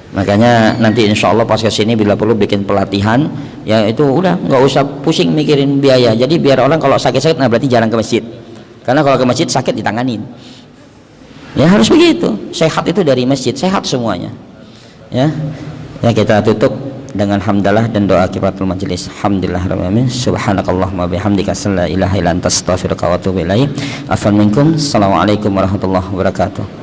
Makanya nanti insya Allah pas kesini bila perlu bikin pelatihan, ya itu udah nggak usah pusing mikirin biaya. Jadi biar orang kalau sakit-sakit, nah berarti jarang ke masjid, karena kalau ke masjid sakit ditanganin. Ya harus begitu, sehat itu dari masjid, sehat semuanya. Ya, ya kita tutup dengan hamdalah dan doa kifaratul majelis. Alhamdulillahirabbil alamin. Subhanakallahumma bihamdika la ilaha illa anta astaghfiruka wa atubu ilaik. Afwan minkum. Assalamualaikum warahmatullahi wabarakatuh.